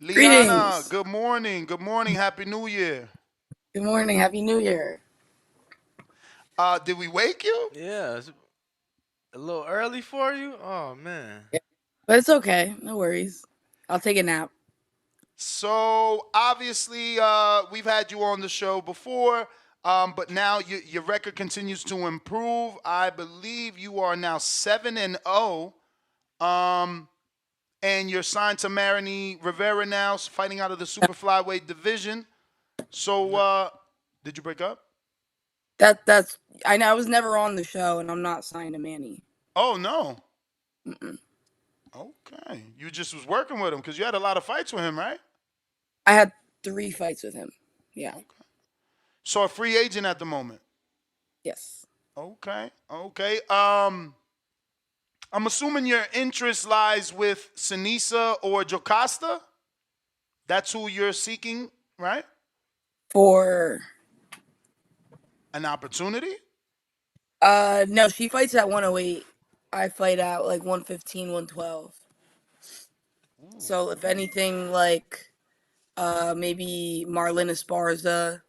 Liana, Greetings. good morning. Good morning. Happy New Year. Good morning. Happy New Year. Did we wake you? Yeah, it's a little early for you. Oh man. Yeah. But it's okay. No worries. I'll take a nap. So obviously, we've had you on the show before, but now your record continues to improve. I believe you are now 7-0, and you're signed to Marini Rivera now, fighting out of the super flyweight division. So, N- did you break up? That's I know I was never on the show and I'm not signed to Manny. Oh no. Mm-mm. Okay, you just was working with him because you had a lot of fights with him, right? I had 3 fights with him. Yeah. Okay. So a free agent at the moment. Yes. Okay. Okay. I'm assuming your interest lies with Sinisa or Jocasta. That's who you're seeking, right? For An opportunity. no, she fights at 108. I fight at like 115, 112. Ooh. So if anything like maybe Marlon Esparza.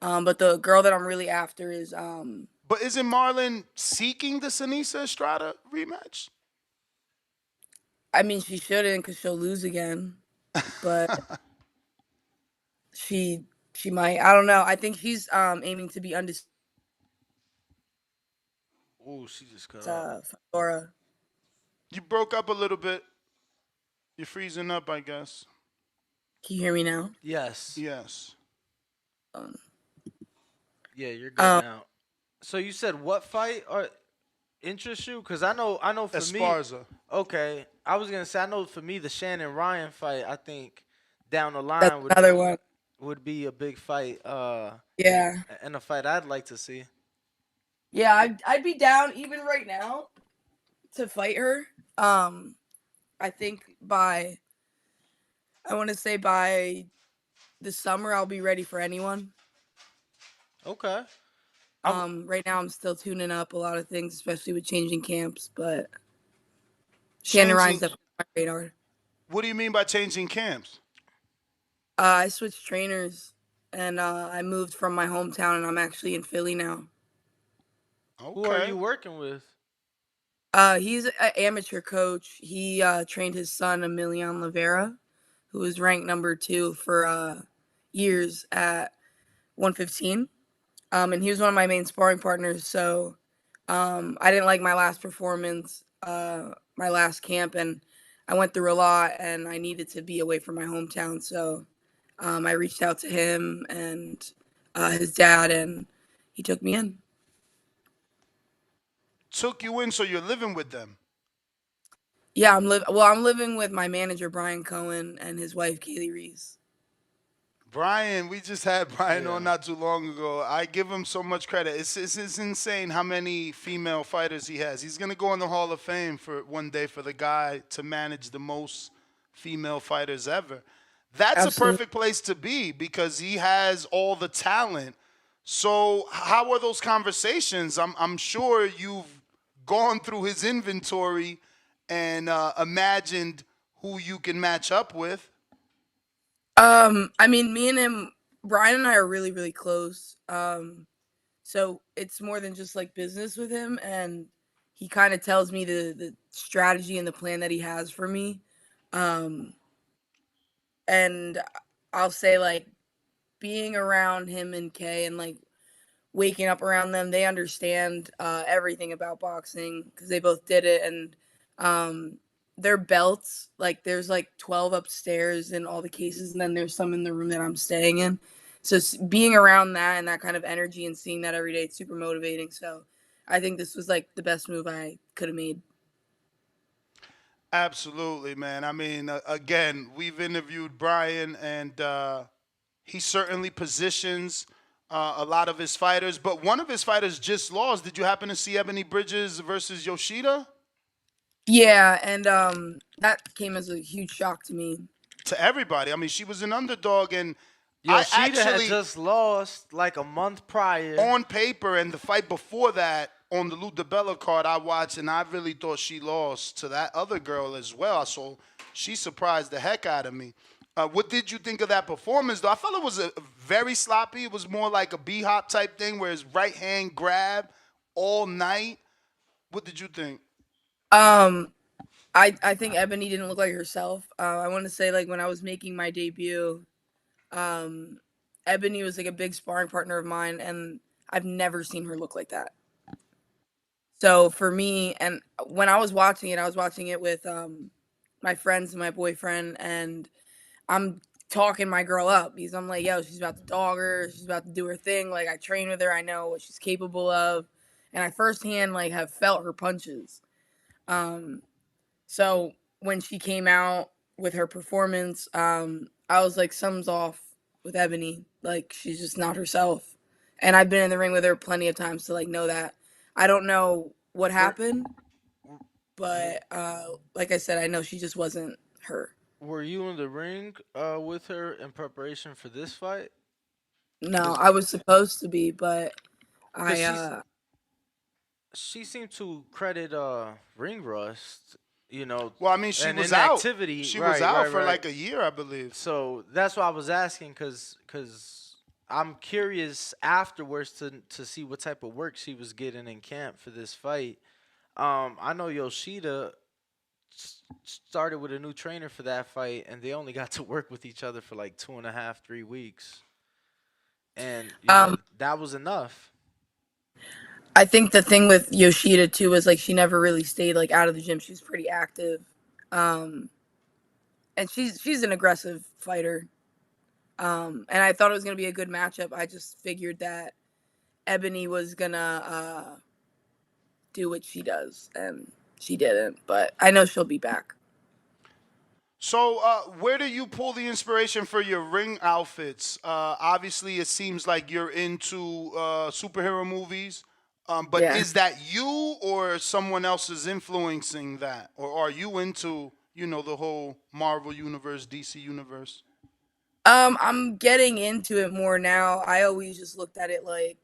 But the girl that I'm really after is But isn't Marlon seeking the Sinisa Estrada rematch? I mean she shouldn't cuz she'll lose again, but She she might. I don't know. I think she's aiming to be undisputed. Oh, she just cut out. Fedora. You broke up a little bit. You're freezing up, I guess. Can you hear me now? Yes. Yes. Um, Yeah, you're good um now. So you said what fight or interests you? Cause I know for me, Esparza. okay. I was gonna say I know for me the Shannon Ryan fight. I think down the that's line another one. would be a big fight. Yeah. And a fight I'd like to see. Yeah, I'd be down even right now to fight her. Um I think by I want to say by the summer I'll be ready for anyone. Okay. I Right now I'm still tuning up a lot of things, especially with changing camps, but Shannon Ryan's Changing. definitely on my radar. What do you mean by changing camps? I switched trainers and I moved from my hometown and I'm actually in Philly now. Who are Okay. you working with? He's an amateur coach. He trained his son Emilion Rivera, who was ranked number 2 for years at 115. And he was one of my main sparring partners. So I didn't like my last performance, my last camp, and I went through a lot, and I needed to be away from my hometown. So I reached out to him and his dad, and he took me in. Took you in, so you're living with them. Yeah, I'm living with my manager Brian Cohen and his wife Kaylee Reese. Brian, we just had Brian on Yeah. not too long ago. I give him so much credit. It's insane how many female fighters he has. He's gonna go in the Hall of Fame for one day for the guy to manage the most female fighters ever. That's a Absolutely. perfect place to be because he has all the talent. So how are those conversations? I'm sure you've gone through his inventory and imagined who you can match up with. I mean, me and him, Brian and I are really, really close. So it's more than just like business with him, and he kind of tells me the strategy and the plan that he has for me. Um, and I'll say like being around him and Kay and like waking up around them, they understand everything about boxing because they both did it, and um, their belts like there's like 12 upstairs in all the cases, and then there's some in the room that I'm staying in. So being around that and that kind of energy and seeing that every day, it's super motivating. So I think this was like the best move I could have made. Absolutely, man. I mean, again, we've interviewed Brian, and he certainly positions a lot of his fighters. But one of his fighters just lost. Did you happen to see Ebony Bridges versus Yoshida? Yeah, and that came as a huge shock to me. To everybody. I mean, she was an underdog, and I Yoshida had actually, just lost like a month prior. on paper, and the fight before that on the Lou DiBella card I watched, and I really thought she lost to that other girl as well. So she surprised the heck out of me. What did you think of that performance, though? I felt it was very sloppy. It was more like a B-hop type thing where his right hand grab all night. What did you think? Um, I think Ebony didn't look like herself. I want to say like when I was making my debut, um, Ebony was like a big sparring partner of mine, and I've never seen her look like that. So for me, and when I was watching it with my friends and my boyfriend, and I'm talking my girl up because I'm like, yo, she's about to dog her, she's about to do her thing. Like I train with her, I know what she's capable of, and I firsthand like have felt her punches. Um, so when she came out with her performance, I was like, something's off with Ebony. Like she's just not herself. And I've been in the ring with her plenty of times to like know that. I don't know what Were, happened, but like I said, I know she just wasn't her. were you in the ring with her in preparation for this fight? No, Cause, I was supposed to be, but cause I she seemed to credit ring rust, Well, I mean, she and was out. inactivity. She was Right, out right, for right. like a year, I believe. So that's why I was asking, cause I'm curious afterwards to see what type of work she was getting in camp for this fight. I know Yoshida started with a new trainer for that fight, and they only got to work with each other for like 2.5, 3 weeks, and um that was enough. I think the thing with Yoshida too was like she never really stayed like out of the gym. She was pretty active. Um and she's an aggressive fighter. And I thought it was gonna be a good matchup. I just figured that Ebony was gonna do what she does, and she didn't. But I know she'll be back. So, where do you pull the inspiration for your ring outfits? Obviously, it seems like you're into superhero movies. But Yeah. is that you or someone else is influencing that? Or are you into, the whole Marvel universe, DC universe? I'm getting into it more now. I always just looked at it like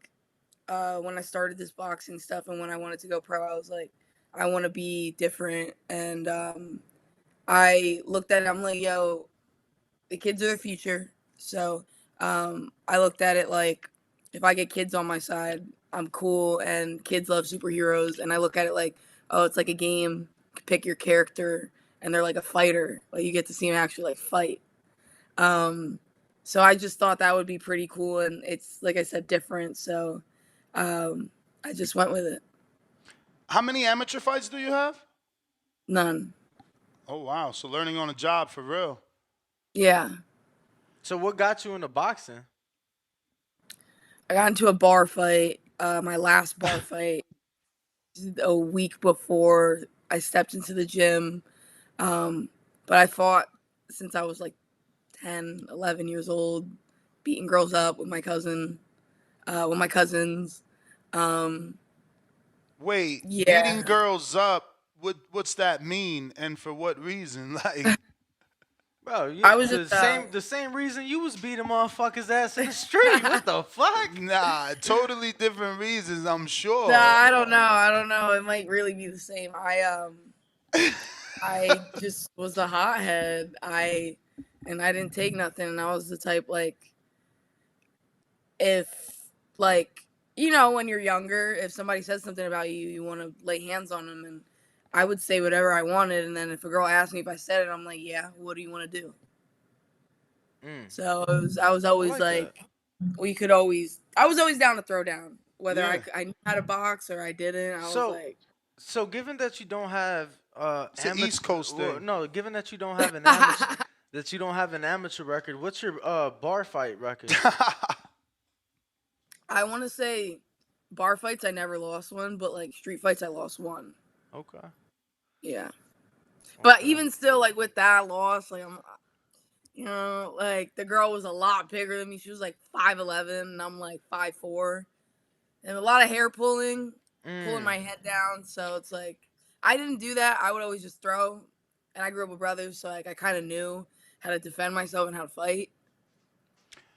when I started this boxing stuff and when I wanted to go pro, I was like, I want to be different. And I looked at it, I'm like, yo, the kids are the future. So I looked at it like if I get kids on my side, I'm cool and kids love superheroes. And I look at it like, oh, it's like a game. You pick your character and they're like a fighter. Like you get to see them actually like fight. Um, so I just thought that would be pretty cool. And it's, like I said, different. So um, I just went with it. How many amateur fights do you have? None. Oh, wow. So, learning on a job for real. Yeah. So what got you into boxing? I got into a bar fight, my last bar fight a week before I stepped into the gym. Um, but I fought since I was like 10, 11 years old, beating girls up with my cousins. Um, Wait, beating yeah. girls up, what's that mean and for what reason? Like, Bro, I was the just, same reason you was beating motherfuckers ass in the street. What the fuck? nah, totally different reasons, I'm nah, sure. I don't know. I don't know. It might really be the same. I just was a hothead. And I didn't take nothing. And I was the type like if like when you're younger, if somebody says something about you, you want to lay hands on them, and I would say whatever I wanted. And then if a girl asked me if I said it, I'm like, yeah. What do you want to do? Mm, So I was I always like that. like, I was always down to throw down, whether Yeah. I knew how to box or I didn't. I was So, like, so given that you don't have It's an East Coast thing. no, given that you don't have an amateur record, what's your bar fight record? I want to say bar fights I never lost one, but like street fights I lost one. Okay. Yeah. But Okay. even still, like with that loss, like like the girl was a lot bigger than me. She was like 5'11", and I'm like 5'4", and a lot of hair pulling Mm. my head down. So it's like I didn't do that. I would always just throw, and I grew up with brothers, so like I kind of knew how to defend myself and how to fight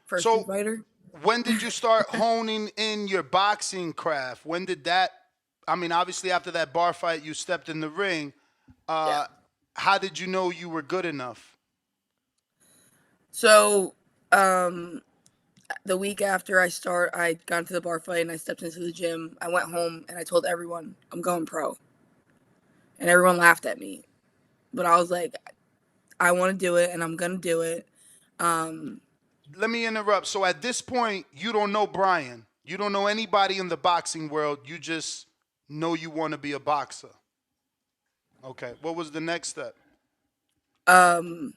for a street So, fighter. when did you start honing in your boxing craft? When did that? I mean, obviously after that bar fight, you stepped in the ring. Yeah. Uh, how did you know you were good enough? So, the week after I got into the bar fight and I stepped into the gym. I went home and I told everyone I'm going pro, and everyone laughed at me. But I was like, I want to do it, and I'm gonna do it. Um, Let me interrupt. So at this point, you don't know Brian. You don't know anybody in the boxing world. You just know you want to be a boxer. Okay. What was the next step? um,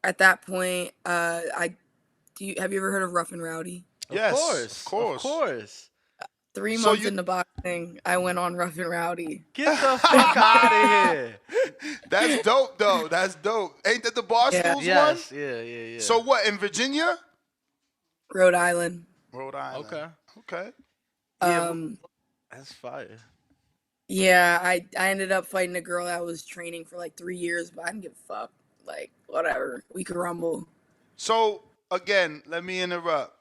at that point, I do. Have you ever heard of Rough and Rowdy? Of Yes, of course, of course. course. 3 So months you into boxing, I went on Rough and Rowdy. Get the fuck out of here. That's dope though. That's dope. Ain't that the Yeah, Barstools one? Yes, yeah. So what, in Virginia? Rhode Island. Rhode Island. Okay. Okay. Yeah, Um, that's fire. yeah, I ended up fighting a girl that was training for like 3 years, but I didn't give a fuck. Like, whatever, we could rumble. So again, let me interrupt.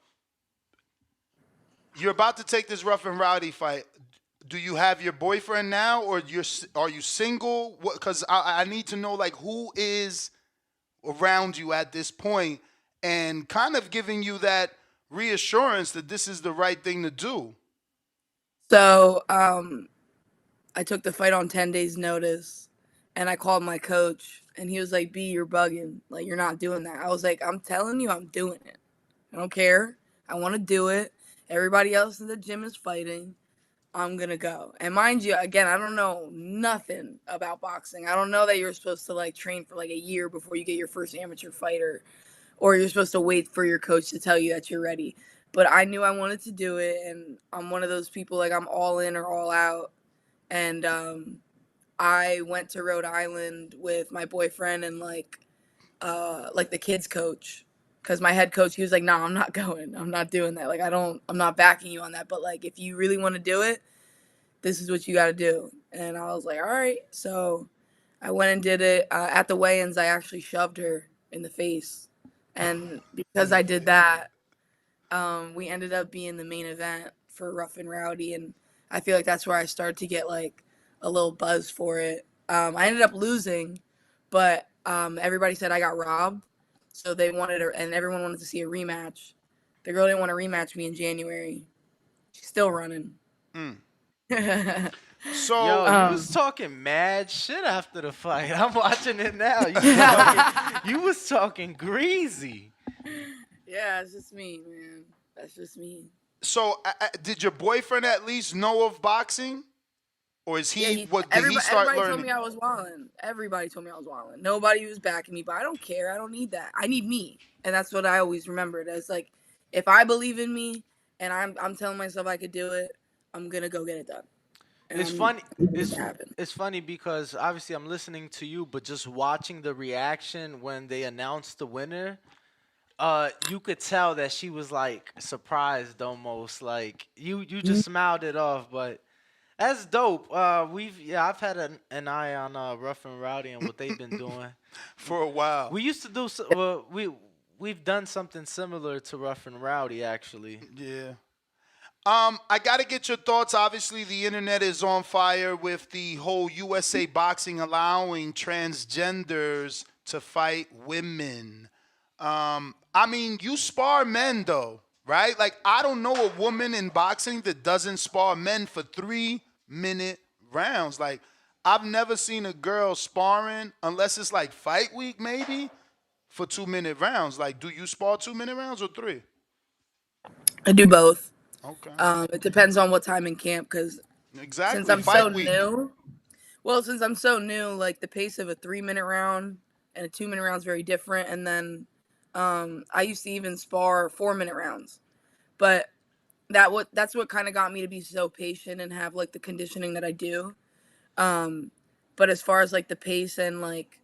You're about to take this rough and rowdy fight. Do you have your boyfriend now, or are you single? Because I need to know like who is around you at this point, and kind of giving you that reassurance that this is the right thing to do. So, I took the fight on 10 days notice, and I called my coach, and he was like, B, you're bugging. Like, you're not doing that. I was like, I'm telling you, I'm doing it. I don't care. I want to do it. Everybody else in the gym is fighting. I'm going to go. And mind you, again, I don't know nothing about boxing. I don't know that you're supposed to like train for like a year before you get your first amateur fighter, or you're supposed to wait for your coach to tell you that you're ready. But I knew I wanted to do it, and I'm one of those people like I'm all in or all out. And I went to Rhode Island with my boyfriend and like the kids coach, because my head coach, he was like, no, I'm not going, I'm not doing that, like I'm not backing you on that, but like if you really want to do it, this is what you got to do. And I was like, all right. So I went and did it. At the weigh-ins, I actually shoved her in the face, and In because the I did face. that, we ended up being the main event for Rough and Rowdy, and I feel like that's where I started to get like a little buzz for it. I ended up losing, but everybody said I got robbed, so they wanted her, and everyone wanted to see a rematch. The girl didn't want to rematch me in January. She's still running. Mm. um, So Yo, you was talking mad shit after the fight. I'm watching it now. You was talking greasy. yeah, it's just me, man. That's just me. did your boyfriend at least know of boxing, or is Yeah, he? What did he start everybody told learning? me I was wildin'. Everybody told me I was wildin'. Nobody was backing me, but I don't care. I don't need that. I need me, and that's what I always remembered. As like, if I believe in me, and I'm telling myself I could do it, I'm gonna go get it done, and It's I'm funny. making it It's happen. it's funny because obviously I'm listening to you, but just watching the reaction when they announced the winner, you could tell that she was like surprised almost. Like you just smiled it off, but that's dope. I've had an eye on Rough and Rowdy and what they've been doing. For a while. We used to do well, we've done something similar to Rough and Rowdy actually. Yeah. I gotta get your thoughts. Obviously, the internet is on fire with the whole USA boxing allowing transgenders to fight women. I mean, you spar men though, right? Like, I don't know a woman in boxing that doesn't spar men for 3 minute rounds. Like, I've never seen a girl sparring unless it's like fight week, maybe for 2 minute rounds. Like, do you spar 2 minute rounds or three? I do both. Okay. It depends on what time in camp, because since Exactly. I'm so Fight week. new, like the pace of a 3 minute round and a 2 minute round is very different. And then I used to even spar 4 minute rounds, but that's what kind of got me to be so patient and have like the conditioning that I do. Um, but as far as like the pace and like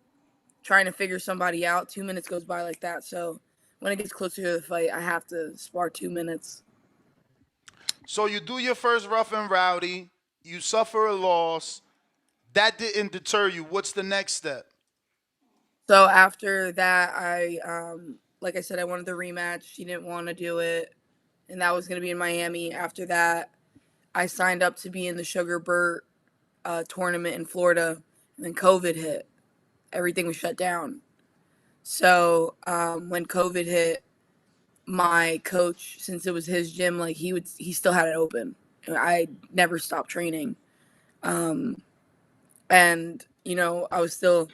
trying to figure somebody out, 2 minutes goes by like that. So when it gets closer to the fight, I have to spar 2 minutes. So you do your first rough and rowdy. You suffer a loss. That didn't deter you. What's the next step? So after that, like I said, I wanted the rematch. She didn't want to do it, and that was going to be in Miami. After that, I signed up to be in the Sugar Burt tournament in Florida, and then COVID hit. Everything was shut down. So when COVID hit, my coach, since it was his gym, like he still had it open. I never stopped training, and I was still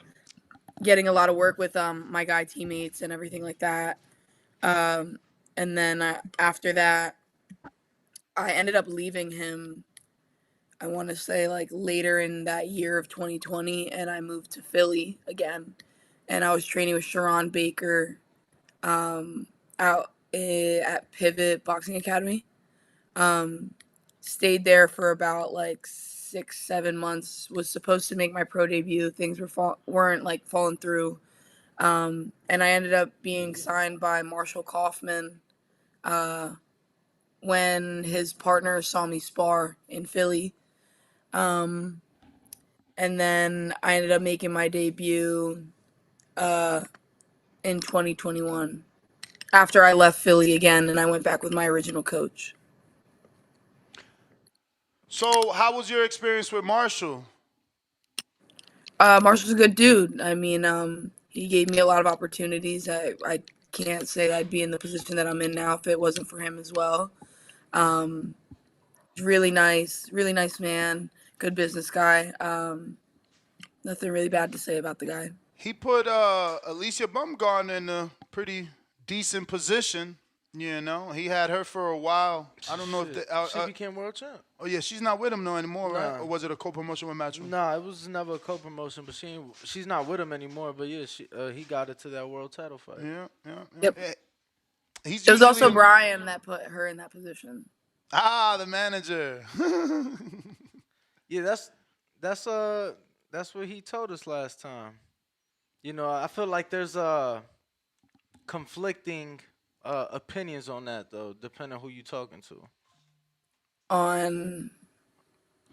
getting a lot of work with my guy teammates and everything like that. Um, and then after that, I ended up leaving him. I want to say like later in that year of 2020, and I moved to Philly again, and I was training with Sharon Baker out at Pivot Boxing Academy. Um, Stayed there for about like 6-7 months. Was supposed to make my pro debut. Things weren't like falling through, and I ended up being signed by Marshall Kaufman when his partner saw me spar in Philly. Um, and then I ended up making my debut in 2021 after I left Philly again and I went back with my original coach. So, how was your experience with Marshall? Marshall's a good dude. I mean, he gave me a lot of opportunities. I can't say I'd be in the position that I'm in now if it wasn't for him as well. Um, really nice man, good business guy. Nothing really bad to say about the guy. He put Alicia Bumgarner in a pretty decent position. You know, he had her for a while. I don't know if Shit, they. she became world champ. Oh yeah, she's not with him no anymore, right? Nah. Or was it a co-promotion with Matchroom? Nah, it was never a co-promotion, but she's not with him anymore. But yeah, he got her to that world title fight. Yeah. Yep. Eh, He's It was usually also Brian that put her in that position. the manager. Yeah, that's what he told us last time. I feel like there's conflicting opinions on that though, depending on who you talking to. On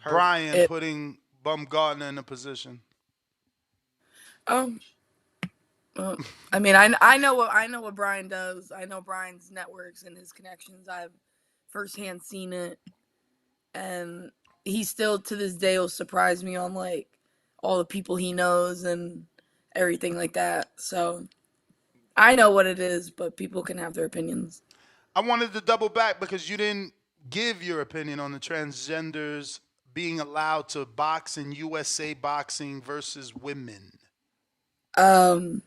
Brian it. putting Bumgarner in a position. Um, I mean, I know what Brian does. I know Brian's networks and his connections. I've firsthand seen it, and he still to this day will surprise me on like all the people he knows and everything like that. So I know what it is, but people can have their opinions. I wanted to double back because you didn't give your opinion on the transgenders being allowed to box in USA boxing versus women. Um,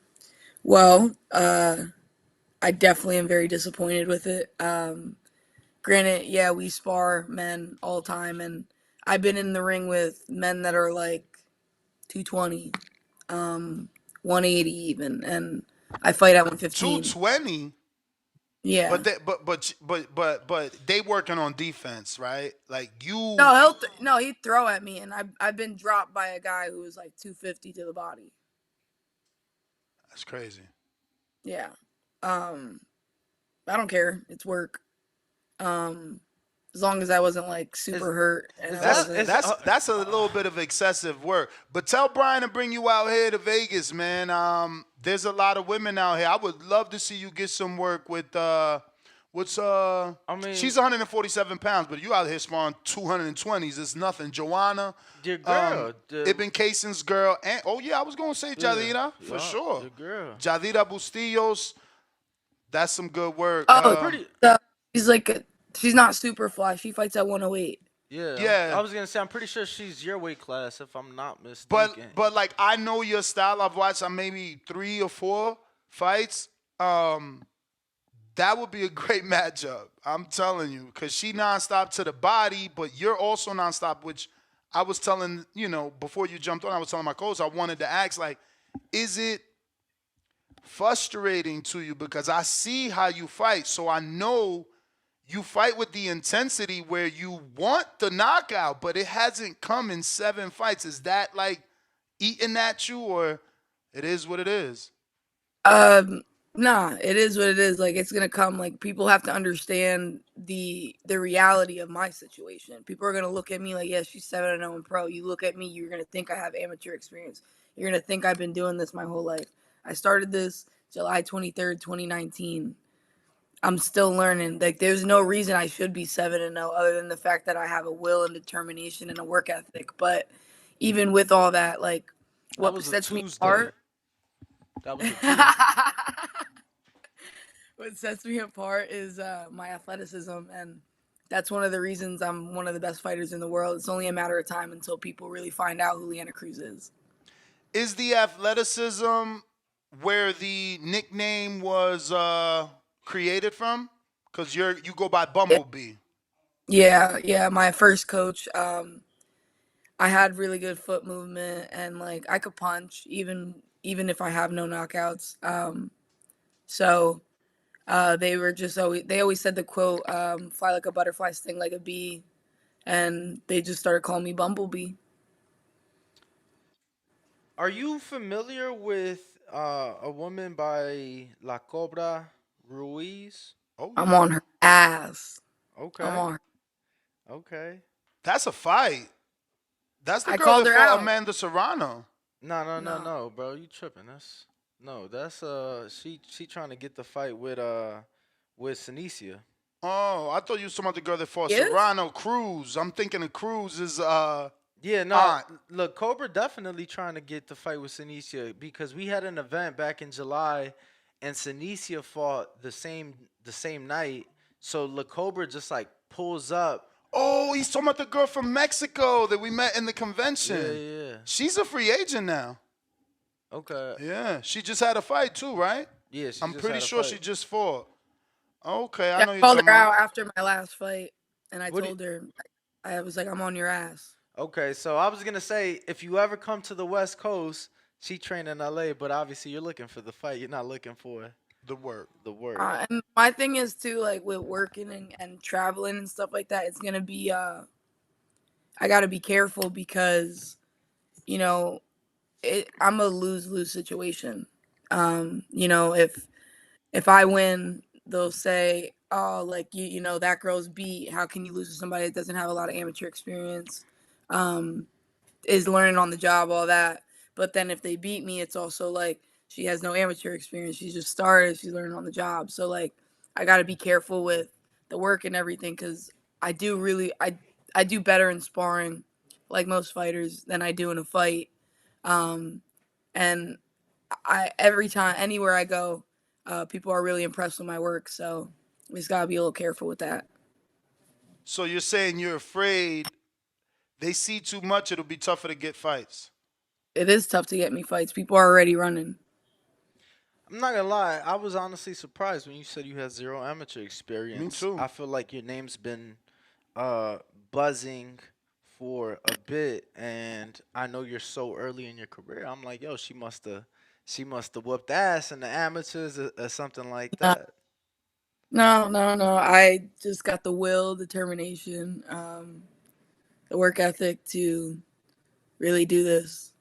well, I definitely am very disappointed with it. Granted, yeah, we spar men all the time, and I've been in the ring with men that are like 220, 180 even, and I fight at 115. 220. Yeah. But they working on defense, right? Like you. No, he'd throw at me, and I've been dropped by a guy who was like 250 to the body. That's crazy. Yeah. I don't care. It's work. As long as I wasn't like super hurt. And That's a little bit of excessive work. But tell Brian to bring you out here to Vegas, man. There's a lot of women out here. I would love to see you get some work with she's 147 pounds, but you out here sparring 220s. It's nothing. Joanna, Your girl, Ibn Kaysen's girl, and I was gonna say Jadira for sure. Your girl, Jadira Bustillos. That's some good work. She's not super fly. She fights at 108. Yeah. I was gonna say I'm pretty sure she's your weight class if I'm not mistaken. But like I know your style. I've watched maybe 3 or 4 fights. That would be a great matchup. I'm telling you, because she nonstop to the body, but you're also nonstop. Which I was telling before you jumped on. I was telling my coach I wanted to ask like, is it frustrating to you because I see how you fight, so I know. You fight with the intensity where you want the knockout, but it hasn't come in 7 fights. Is that like eating at you, or it is what it is? Nah, it is what it is. Like it's gonna come. Like people have to understand the reality of my situation. People are gonna look at me like, yeah, she's 7-0 in pro. You look at me, you're gonna think I have amateur experience. You're gonna think I've been doing this my whole life. I started this July 23rd, 2019. I'm still learning. Like, there's no reason I should be 7-0 other than the fact that I have a will and determination and a work ethic. But even with all that, like, what sets me apart? That was a two. What sets me apart is my athleticism, and that's one of the reasons I'm one of the best fighters in the world. It's only a matter of time until people really find out who Leanna Cruz is. Is the athleticism where the nickname was created from? Because you go by Yeah, Bumblebee. yeah. My first coach, I had really good foot movement, and like I could punch even if I have no knockouts. So they always said the quote, "Fly like a butterfly, sting like a bee," and they just started calling me Bumblebee. Are you familiar with a woman by La Cobra Ruiz? Oh I'm yeah, on her ass. I'm Okay, on her. okay. that's a fight. That's the I girl called that her fought out. Amanda Serrano. No, no, no, No. no, bro. You tripping? That's no. That's she trying to get the fight with Sinicia. Oh, I thought you were talking about the girl that fought Yes? Serrano Cruz. I'm thinking of Cruz's Yeah, no. aunt. Look, Cobra definitely trying to get the fight with Sinicia because we had an event back in July, and Sinicia fought the same night. So La Cobra just like pulls up. Oh, he's talking about the girl from Mexico that we met in the Yeah, convention. yeah. She's a free agent now. Okay. Yeah, she just had a fight too, right? Yeah, she I'm just pretty had a sure she fight. just fought. Okay, I Yeah, know you're I called talking her about. out after my last fight, and I What do you, told her, I was like, I'm on your ass. Okay, so I was gonna say if you ever come to the West Coast, she trained in LA, but obviously you're looking for the fight. You're not looking for The work. the work. And my thing is too, like with working and traveling and stuff like that, it's gonna be I gotta be careful because, you know, I'm a lose-lose situation. If I win, they'll say, "Oh, like that girl's beat. How can you lose to somebody that doesn't have a lot of amateur experience? Um, is learning on the job, all that." But then if they beat me, it's also like she has no amateur experience. She's just started. She's learning on the job. So like, I got to be careful with the work and everything because I do better in sparring, like most fighters, than I do in a fight. Um, and I every time anywhere I go, people are really impressed with my work. So we just gotta be a little careful with that. So you're saying you're afraid they see too much, it'll be tougher to get fights. It is tough to get me fights. People are already running. I'm not gonna lie, I was honestly surprised when you said you had zero amateur Me experience. too. I feel like your name's been uh buzzing for a bit, and I know you're so early in your career. I'm like, yo, she must have whooped ass in the amateurs or something like Uh, that. no. I just got the will, determination, the work ethic to really do this.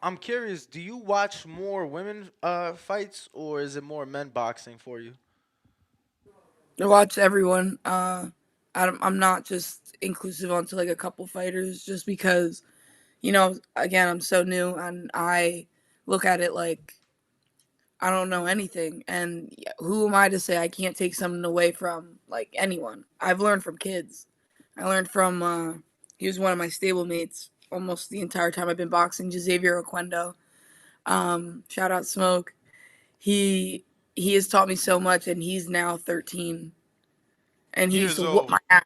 I'm curious. Do you watch more women fights or is it more men boxing for you? I watch everyone. I'm not just inclusive onto like a couple fighters just because, again, I'm so new and I look at it like I don't know anything. And who am I to say I can't take something away from like anyone? I've learned from kids. I learned from he was one of my stablemates almost the entire time I've been boxing, Xavier Oquendo. Shout out Smoke. He he has taught me so much, and he's now 13, and he used Years to whoop old. my ass.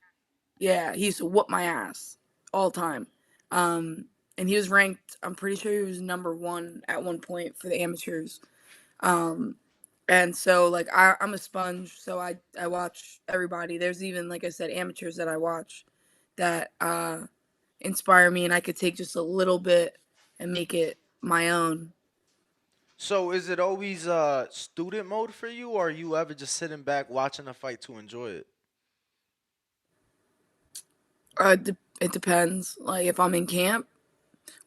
Yeah, he used to whoop my ass all time. Um, and he was ranked. I'm pretty sure he was number one at one point for the amateurs. Um, and so like I'm a sponge, so I watch everybody. There's even like I said, amateurs that I watch that inspire me, and I could take just a little bit and make it my own. So is it always student mode for you, or are you ever just sitting back watching a fight to enjoy it? It depends. Like if I'm in camp,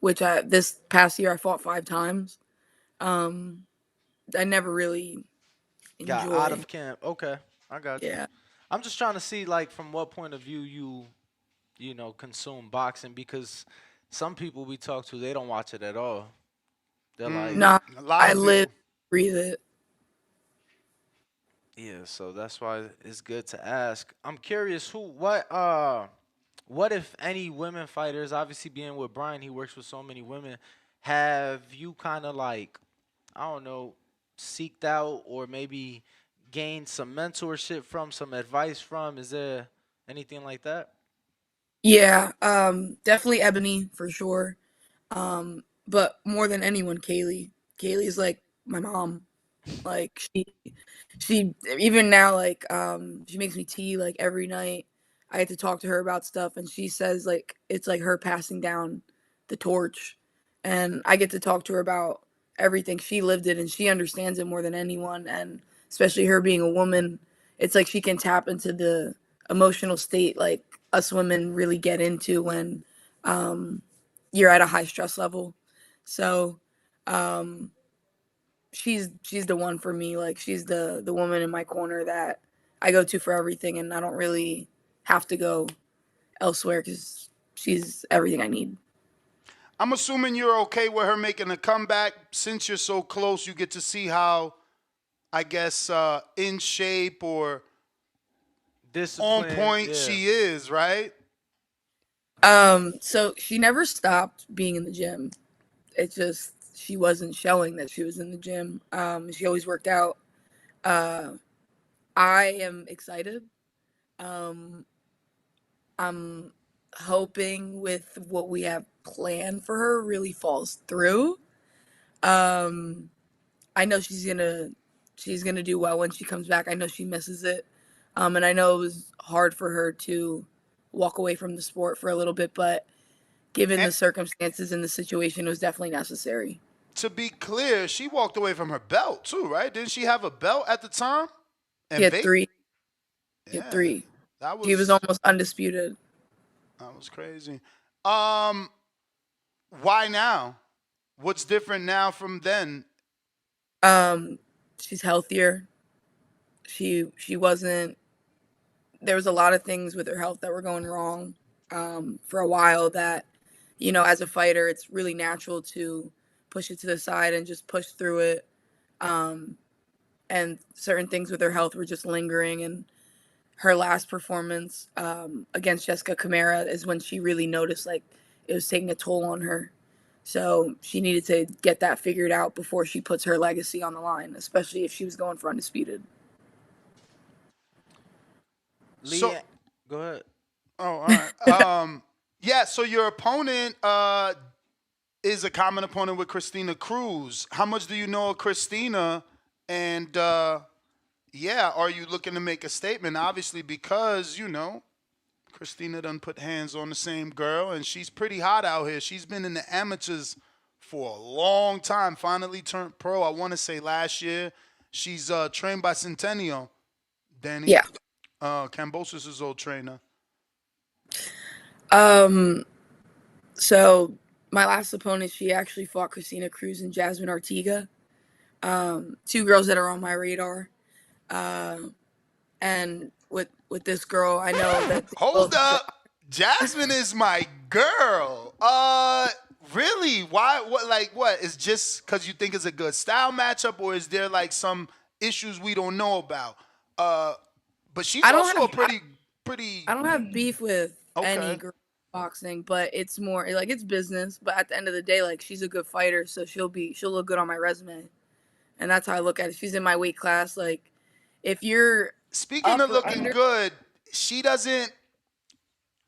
which I this past year I fought 5 times. Um, I never really Got out enjoy. of camp. Okay, I got you. Yeah. I'm just trying to see like from what point of view you consume boxing because some people we talk to they don't watch it at all. They're like, No, A lot I of live, people. breathe it. yeah. So that's why it's good to ask. I'm curious what if any women fighters, obviously being with Brian, he works with so many women, have you kind of like I don't know, seeked out or maybe gained some mentorship from, some advice from? Is there anything like that? Yeah, definitely Ebony for sure. But more than anyone, Kaylee. Kaylee's like my mom. Like she even now like she makes me tea like every night. I get to talk to her about stuff and she says like it's like her passing down the torch and I get to talk to her about everything she lived it and she understands it more than anyone and especially her being a woman, it's like she can tap into the emotional state like us women really get into when um you're at a high stress level. So um she's the one for me. Like she's the woman in my corner that I go to for everything, and I don't really have to go elsewhere because she's everything I need. I'm assuming you're okay with her making a comeback. Since you're so close, you get to see how, I guess, in shape or on Discipline, point yeah. she is, right? So she never stopped being in the gym. It just she wasn't showing that she was in the gym. She always worked out. Uh, I am excited. Um, I'm hoping with what we have planned for her really falls through. Um, I know she's gonna do well when she comes back. I know she misses it. And I know it was hard for her to walk away from the sport for a little bit, but given And the circumstances and the situation, it was definitely necessary. to be clear, she walked away from her belt too, right? Didn't she have a belt at the time? He And had vape? three. He had Yeah, three. that He was was almost undisputed. that was crazy. Um, why now? What's different now from then? Um, she's healthier. She wasn't. There was a lot of things with her health that were going wrong for a while. That as a fighter, it's really natural to push it to the side and just push through it. Um, and certain things with her health were just lingering. And her last performance against Jessica Camara is when she really noticed like it was taking a toll on her. So she needed to get that figured out before she puts her legacy on the line, especially if she was going for undisputed. So, Leah, go ahead. oh, all right. Yeah. So your opponent is a common opponent with Christina Cruz. How much do you know of Christina? And yeah, are you looking to make a statement? Obviously, because Christina done put hands on the same girl, and she's pretty hot out here. She's been in the amateurs for a long time. Finally turned pro. I want to say last year. She's trained by Centennial, Danny. Yeah. Cambosis' old trainer. Um. So my last opponent, she actually fought Christina Cruz and Jasmine Artiga. Two girls that are on my radar. Uh, and with this girl, I know that they Hold both. up. Jasmine is my girl. Really? Why? What? Like, what? Is just because you think it's a good style matchup, or is there like some issues we don't know about? Uh, but she's I don't also a have pretty I don't have beef with any okay. girl boxing, but it's more like it's business. But at the end of the day, like she's a good fighter, so she'll look good on my resume, and that's how I look at it. She's in my weight class. Like if you're Speaking up of or looking under, good, she doesn't.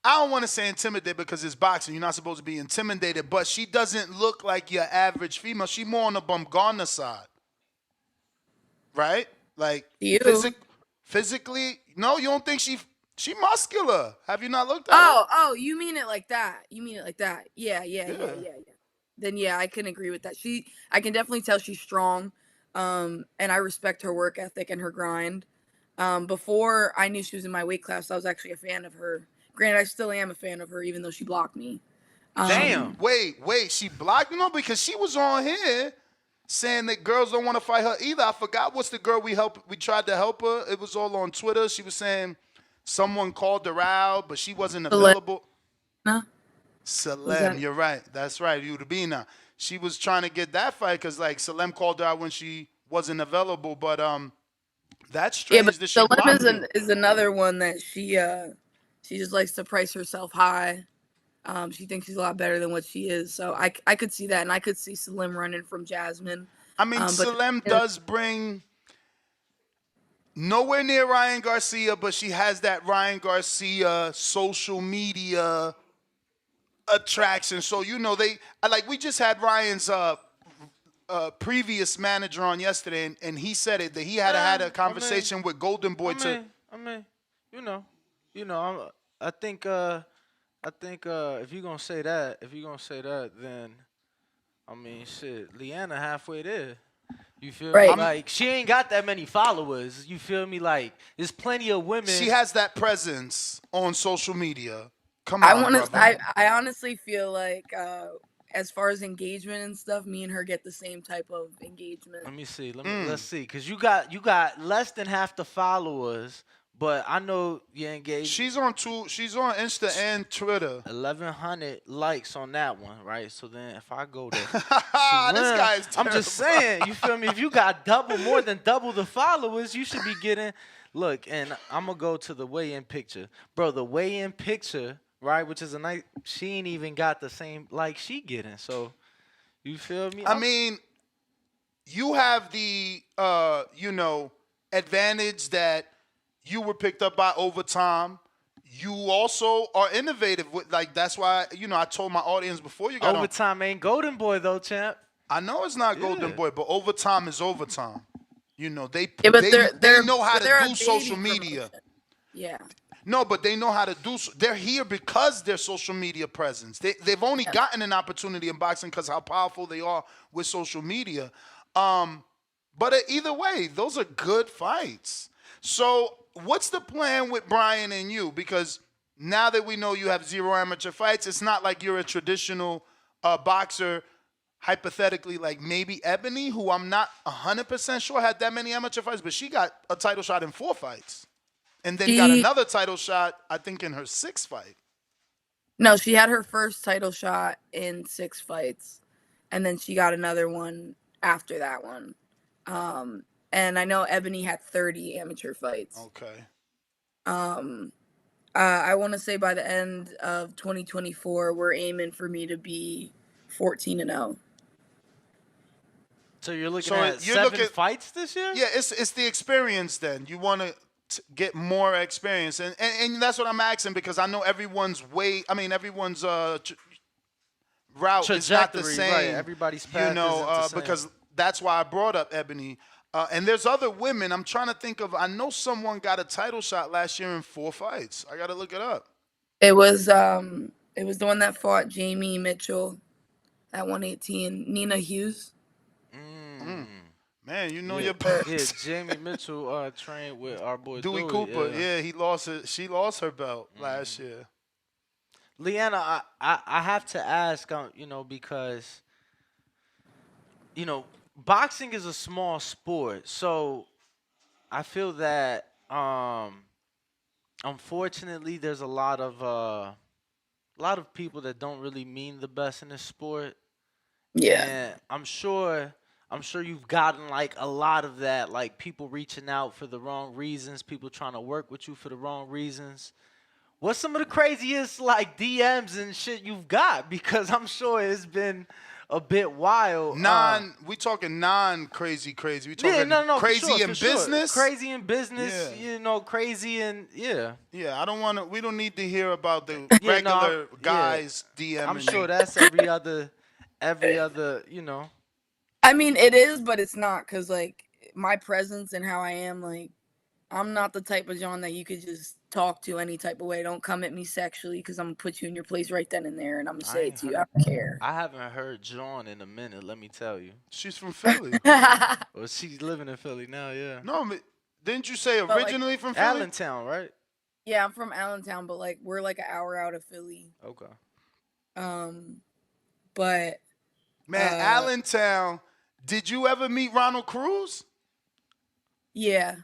I don't want to say intimidated because it's boxing. You're not supposed to be intimidated, but she doesn't look like your average female. She's more on the Bumgarner side, right? Like you. physically, no, you don't think she muscular? Have you not looked at her? Oh, you mean it like that? You mean it like that? Yeah. Yeah. Then yeah, I can agree with that. I can definitely tell she's strong, and I respect her work ethic and her grind. Before I knew she was in my weight class, I was actually a fan of her. Granted, I still am a fan of her, even though she blocked me. Damn. Um, Wait, she blocked because she was on here saying that girls don't want to fight her either. I forgot what's the girl we tried to help her. It was all on Twitter. She was saying someone called her out, but she wasn't Selena, available. was Salem, that? you're right. That's right. Udabina. She was trying to get that fight because like Salem called her out when she wasn't available. But that's Yeah, but strange that she Selena blocked you. is another one that she just likes to price herself high. She thinks she's a lot better than what she is. So I could see that, and I could see Slim running from Jasmine. I mean, But Salem you know, does bring nowhere near Ryan Garcia, but she has that Ryan Garcia social media attraction. So they like we just had Ryan's previous manager on yesterday, and he said it that he had a I mean, conversation with Golden Boy I to. mean, I mean, you know, I think, if you're gonna say that, then I mean, shit, Leanna halfway there. You feel me? right. I'm. Like she ain't got that many followers. You feel me? Like there's plenty of She women. has that presence on social media. Come I on, want to. brother. I honestly feel like, as far as engagement and stuff, me and her get the same type of engagement. Let me see. Let's Mm. see. Cause you got less than half the followers, but I know you engaged. She's on Insta and Twitter. 1,100 likes on that one, right? So then if I go to This Slim, guy is I'm just terrible. saying, you feel me? If you got more than double the followers, you should be getting. Look, and I'm gonna go to the weigh-in picture, bro. The weigh-in picture, right? Which is a nice. She ain't even got the same like she getting. So you feel me? I mean, you have the advantage that you were picked up by Overtime. You also are innovative with that's why I told my audience before you got on. Overtime ain't Golden Boy though, champ. I know it's not Golden Yeah. Boy, but Overtime is Overtime. They Yeah, but they know how they're to a do baby social media. promotion. Yeah. No, but they know how to do. They're here because their social media presence. They've only gotten an opportunity in boxing because how powerful they are with social media. But either way, those are good fights. So, what's the plan with Brian and you? Because now that we know you have 0 amateur fights, it's not like you're a traditional boxer. Hypothetically, like maybe Ebony, who I'm not 100% sure had that many amateur fights, but she got a title shot in 4 fights. And then got She another title shot, I think, in her 6th fight. No, she had her first title shot in 6 fights, and then she got another one after that one. And I know Ebony had 30 amateur fights. Okay. I want to say by the end of 2024, we're aiming for me to be 14-0. So you're looking So at you're 7 looking- fights this year? Yeah, it's the experience then. You want to get more experience. And that's what I'm asking because I know everyone's route is not the Trajectory, same. right. Everybody's path isn't the same. Because that's why I brought up Ebony. And there's other women. I'm trying to think of. I know someone got a title shot last year in 4 fights. I got to look it up. It was the one that fought Jamie Mitchell at 118, Nina Hughes. Man, you know Yeah. your Yeah, Jamie Mitchell trained with our boy Dewey Cooper. Yeah, he lost it. She lost her belt last year. Leanna, I have to ask, because boxing is a small sport, so I feel that unfortunately there's a lot of people that don't really mean the best in this sport. Yeah. And I'm sure you've gotten like a lot of that, like people reaching out for the wrong reasons, people trying to work with you for the wrong reasons. What's some of the craziest like DMs and shit you've got? Because I'm sure it's been a bit wild. We talking non-crazy. We talking no, crazy for sure, in for sure. business. Crazy in business, Yeah. crazy in Yeah, I don't want to. We don't need to hear about the Yeah, no, regular guys DMing. I'm sure that's every other. I mean, it is, but it's not, because, like, my presence and how I am, like, I'm not the type of John that you could just talk to any type of way. Don't come at me sexually, because I'm going to put you in your place right then and there, and I'm going to say it to you. I don't care. I haven't heard John in a minute, let me tell you. She's from Philly. Well, she's living in Philly now, yeah. No, but didn't you say like, originally from Philly? Allentown, right? Yeah, I'm from Allentown, but, like, we're, like, an hour out of Philly. Okay. But... Man, Allentown. Did you ever meet Ronald Cruz? Yeah.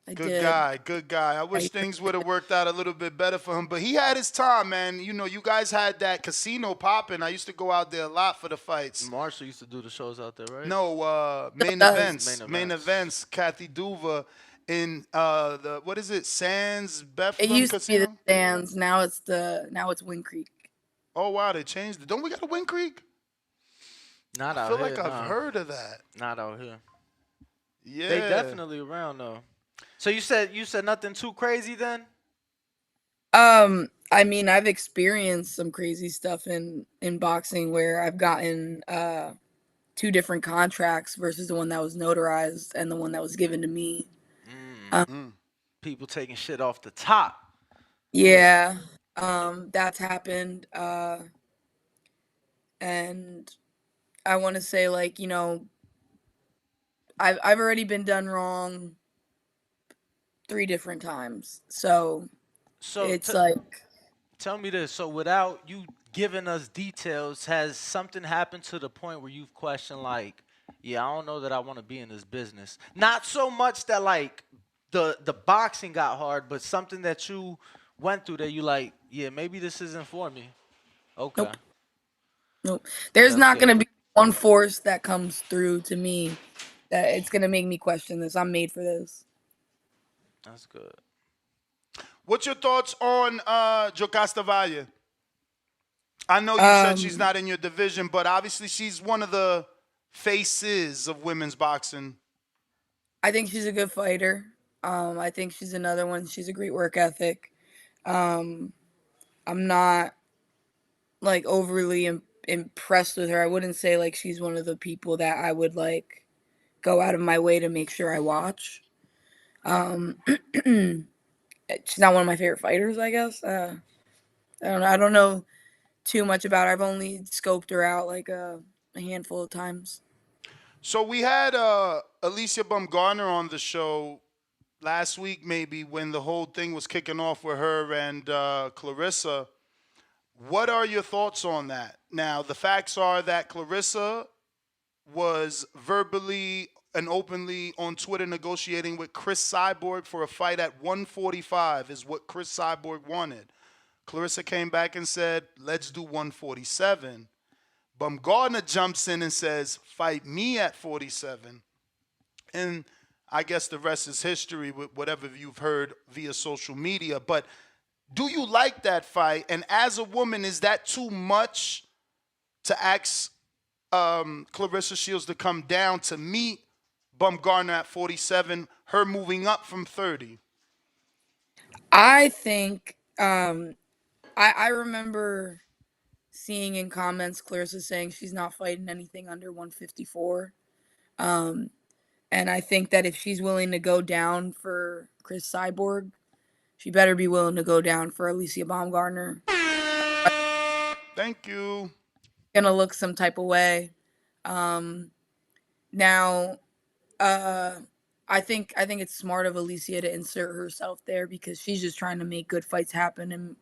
I Good did. good guy. I wish things would have worked out a little bit better for him, but he had his time, man. You guys had that casino popping. I used to go out there a lot for the fights. Marshall used to do the shows out there, right? No, main does. events. Kathy Duva in what is it? Sands Bethlehem It used Casino. to be the Sands. Now it's Wind Creek. Oh wow, they changed it. Don't we got a Wind Creek? I Not out feel here, like I've nah. heard of that. Not out here. Yeah. They definitely around though. So you said nothing too crazy then? I mean, I've experienced some crazy stuff in boxing where I've gotten two different contracts versus the one that was notarized and the one that was given to me. Mm. Um, Mm. People taking shit off the top. yeah, that's happened. And I want to say, like, I've already been done wrong 3 different times, so So it's like tell me this. So without you giving us details, has something happened to the point where you've questioned like, yeah, I don't know that I want to be in this business. Not so much that like the boxing got hard, but something that you went through that you like, yeah, maybe this isn't for me. Okay. nope, nope. There's That's not good. gonna be one force that comes through to me that it's gonna make me question this. I'm made for this. That's good. What's your thoughts on Jocasta Valle? I know you said she's Um, not in your division, but obviously she's one of the faces of women's boxing. I think she's a good fighter. I think she's another one. She's a great work ethic. Um, I'm not like overly impressed with her. I wouldn't say like she's one of the people that I would like go out of my way to make sure I watch. Um, she's not one of my favorite fighters, I guess. I don't know. I don't know too much about her. I've only scoped her out like a handful of times. So we had Alicia Bumgarner on the show last week, maybe when the whole thing was kicking off with her and Clarissa. What are your thoughts on that? Now, the facts are that Clarissa was verbally and openly on Twitter negotiating with Chris Cyborg for a fight at 145 is what Chris Cyborg wanted. Clarissa came back and said, let's do 147. Bumgarner jumps in and says, fight me at 47. And I guess the rest is history with whatever you've heard via social media. But do you like that fight? And as a woman, is that too much to ask Clarissa Shields to come down to meet Bumgarner at 47, her moving up from 30? I think I remember seeing in comments Clarissa saying she's not fighting anything under 154. Um, and I think that if she's willing to go down for Chris Cyborg, she better be willing to go down for Alicia Baumgartner. Thank you. Gonna look some type of way. Um, now, uh, I think it's smart of Alicia to insert herself there because she's just trying to make good fights happen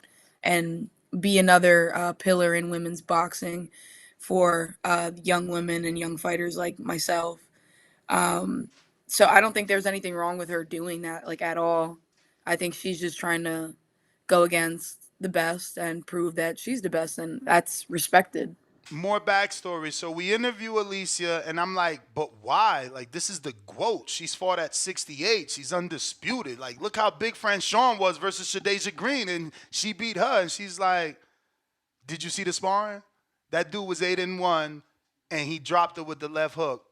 and be another pillar in women's boxing for young women and young fighters like myself. Um, so I don't think there's anything wrong with her doing that, like at all. I think she's just trying to go against the best and prove that she's the best, and that's respected. More backstory. So we interview Alicia, and I'm like, but why? Like, this is the GOAT. She's fought at 68. She's undisputed. Like, look how big Franchon was versus Shadeja Green, and she beat her. And she's like, did you see the sparring? That dude was 8-1, and he dropped her with the left hook.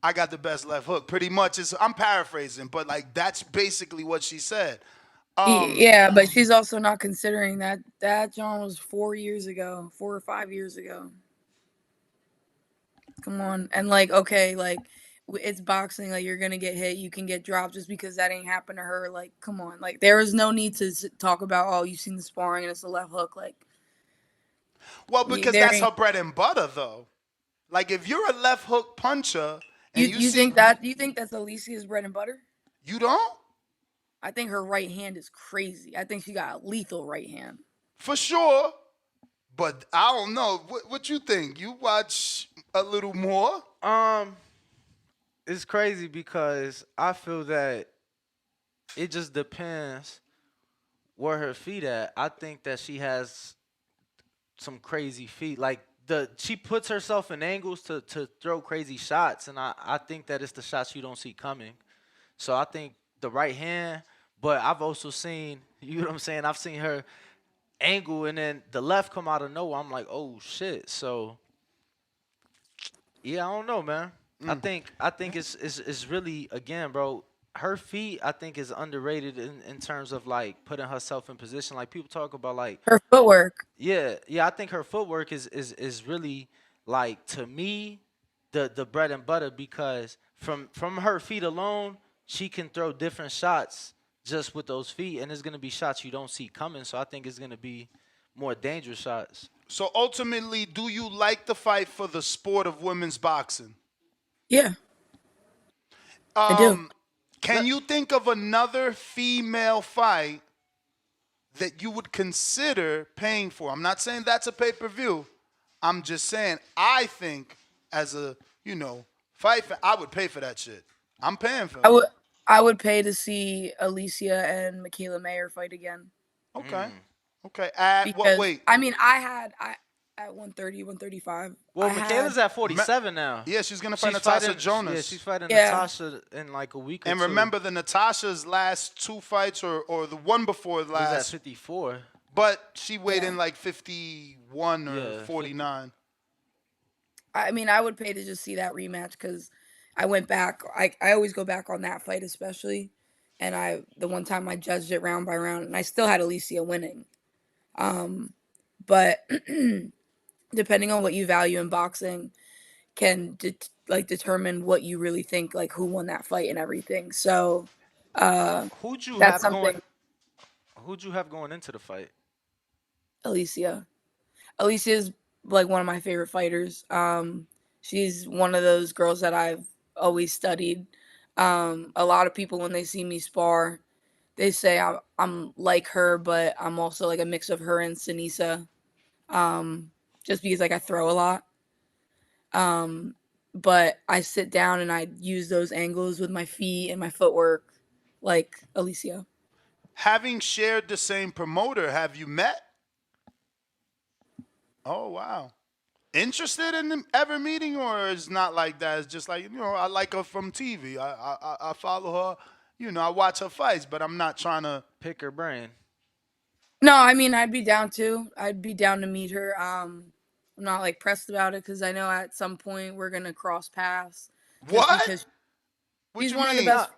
I got the best left hook. Pretty much, I'm paraphrasing, but like that's basically what she said. Yeah, but she's also not considering that John was 4 years ago, 4 or 5 years ago. Come on, and like okay, like it's boxing. Like you're gonna get hit, you can get dropped just because that ain't happened to her. Like come on, like there is no need to talk about oh you've seen the sparring and it's a left hook. Like Well, because there that's ain't her bread and butter, though. Like if you're a left hook puncher you and you you see, think that you think that's Alicia's bread and butter? you don't, I think her right hand is crazy. I think she got a lethal right hand. for sure. But I don't know. What you think? You watch a little more? Um, it's crazy because I feel that it just depends where her feet at. I think that she has some crazy feet. Like she puts herself in angles to throw crazy shots, and I think that it's the shots you don't see coming. So I think the right hand, but I've also seen, you know what I'm saying? I've seen her angle and then the left come out of nowhere. I'm like, oh shit. So Yeah, I don't know, man. Mm. I think it's really, again, bro. Her feet, I think, is underrated in terms of like putting herself in position. Like people talk about, like, Her footwork. yeah, yeah. I think her footwork is really, like, to me, the bread and butter, because from her feet alone, she can throw different shots just with those feet, and it's gonna be shots you don't see coming. So I think it's gonna be more dangerous shots. So ultimately, do you like the fight for the sport of women's boxing? Yeah, I do. Um, can you think of another female fight that you would consider paying for? I'm not saying that's a pay-per-view. I'm just saying I think as a, fight fan, I would pay for that shit. I'm paying for I it. would I would pay to see Alicia and Michaela Mayer fight again Okay. Mm. Okay. At what because weight? I mean I at 130, 135. Well, I had Michaela's at Me- 47 now. Yeah, she's gonna fight She's Natasha fighting. Yeah, Jonas. she's fighting yeah. Natasha in like a week or And two. remember, the Natasha's last two fights, or the one before It was at last, 54. but she weighed Yeah. in like 51 or Yeah, 49. I mean I would pay to just see that rematch because I went back. I always go back on that fight especially, and the one time I judged it round by round, and I still had Alicia winning. But depending on what you value in boxing, can determine what you really think, like who won that fight and everything. So Who'd you that's have going? something. Who'd you have going into the fight? Alicia. Alicia is like one of my favorite fighters. She's one of those girls that I've always studied. A lot of people when they see me spar, they say I'm like her, but I'm also like a mix of her and Sinisa. Just because like I throw a lot. But I sit down and I use those angles with my feet and my footwork, like Alicia. Having shared the same promoter, have you met? Oh, wow. Interested in them ever meeting, or it's not like that? It's just like, I like her from TV. I follow her. I watch her fights, but I'm not trying to. Pick her brain. No, I mean I'd be down to. I'd be down to meet her. I'm not like pressed about it because I know at some point we're gonna cross paths. Just What? because What she's you one of the mean? Nah, best.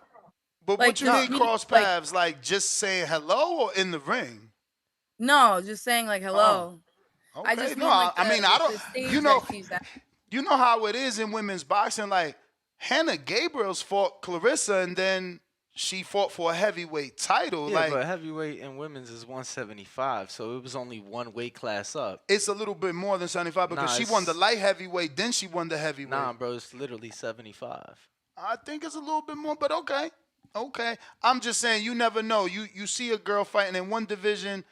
But what Like you mean not me. cross Like paths? Like just saying hello or in the ring? no, just saying like Oh, hello. I okay. just No, mean I, like I mean I don't. the You stage know, that she's at. you know how it is in women's boxing. Like Hannah Gabriel's fought Clarissa, and then she fought for a heavyweight title. yeah, Like but heavyweight in women's is 175, so it was only one weight class up. it's a little bit more than 75 because Nah, she won the it's light heavyweight, then she won the heavyweight. nah, bro. It's literally 75. I think it's a little bit more, but okay. Okay. I'm just saying you never know. You see a girl fighting in one division,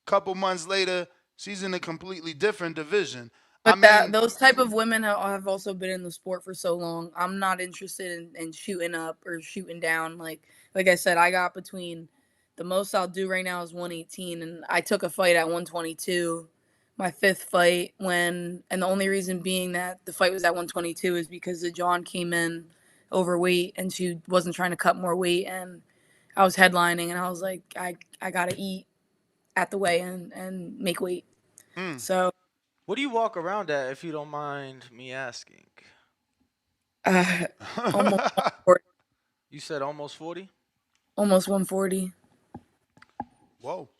couple months later, she's in a completely different division. I But that mean, those type of women have also been in the sport for so long. I'm not interested in shooting up or shooting down. Like I said, I got between the most I'll do right now is 118, and I took a fight at 122. My fifth fight and the only reason being that the fight was at 122 is because the John came in overweight and she wasn't trying to cut more weight, and I was headlining and I was like, I gotta eat at the weigh and make weight. mm. So What do you walk around at, if you don't mind me asking? uh, almost 140. You said almost 40. Almost 140. Whoa.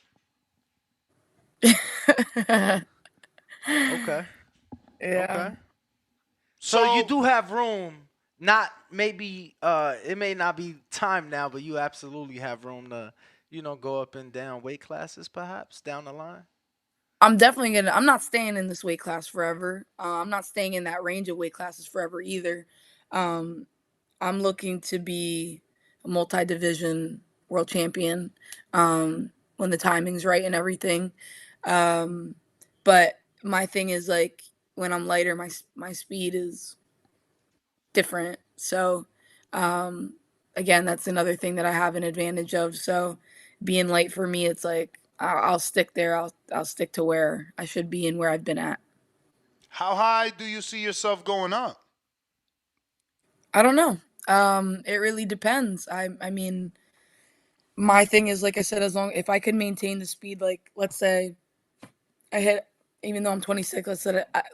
Okay. Yeah. Okay. So you So do have room. Not maybe. It may not be time now, but you absolutely have room to, go up and down weight classes, perhaps down the line. I'm not staying in this weight class forever. I'm not staying in that range of weight classes forever either. Um, I'm looking to be a multi-division world champion when the timing's right and everything. Um, but my thing is like when I'm lighter, my speed is different. So, um, again, that's another thing that I have an advantage of. So, being late for me, it's like I'll stick there. I'll stick to where I should be and where I've been at. how high do you see yourself going up? I don't know. It really depends. I mean, my thing is like I said, as long if I could maintain the speed, like let's say I hit, even though I'm 26,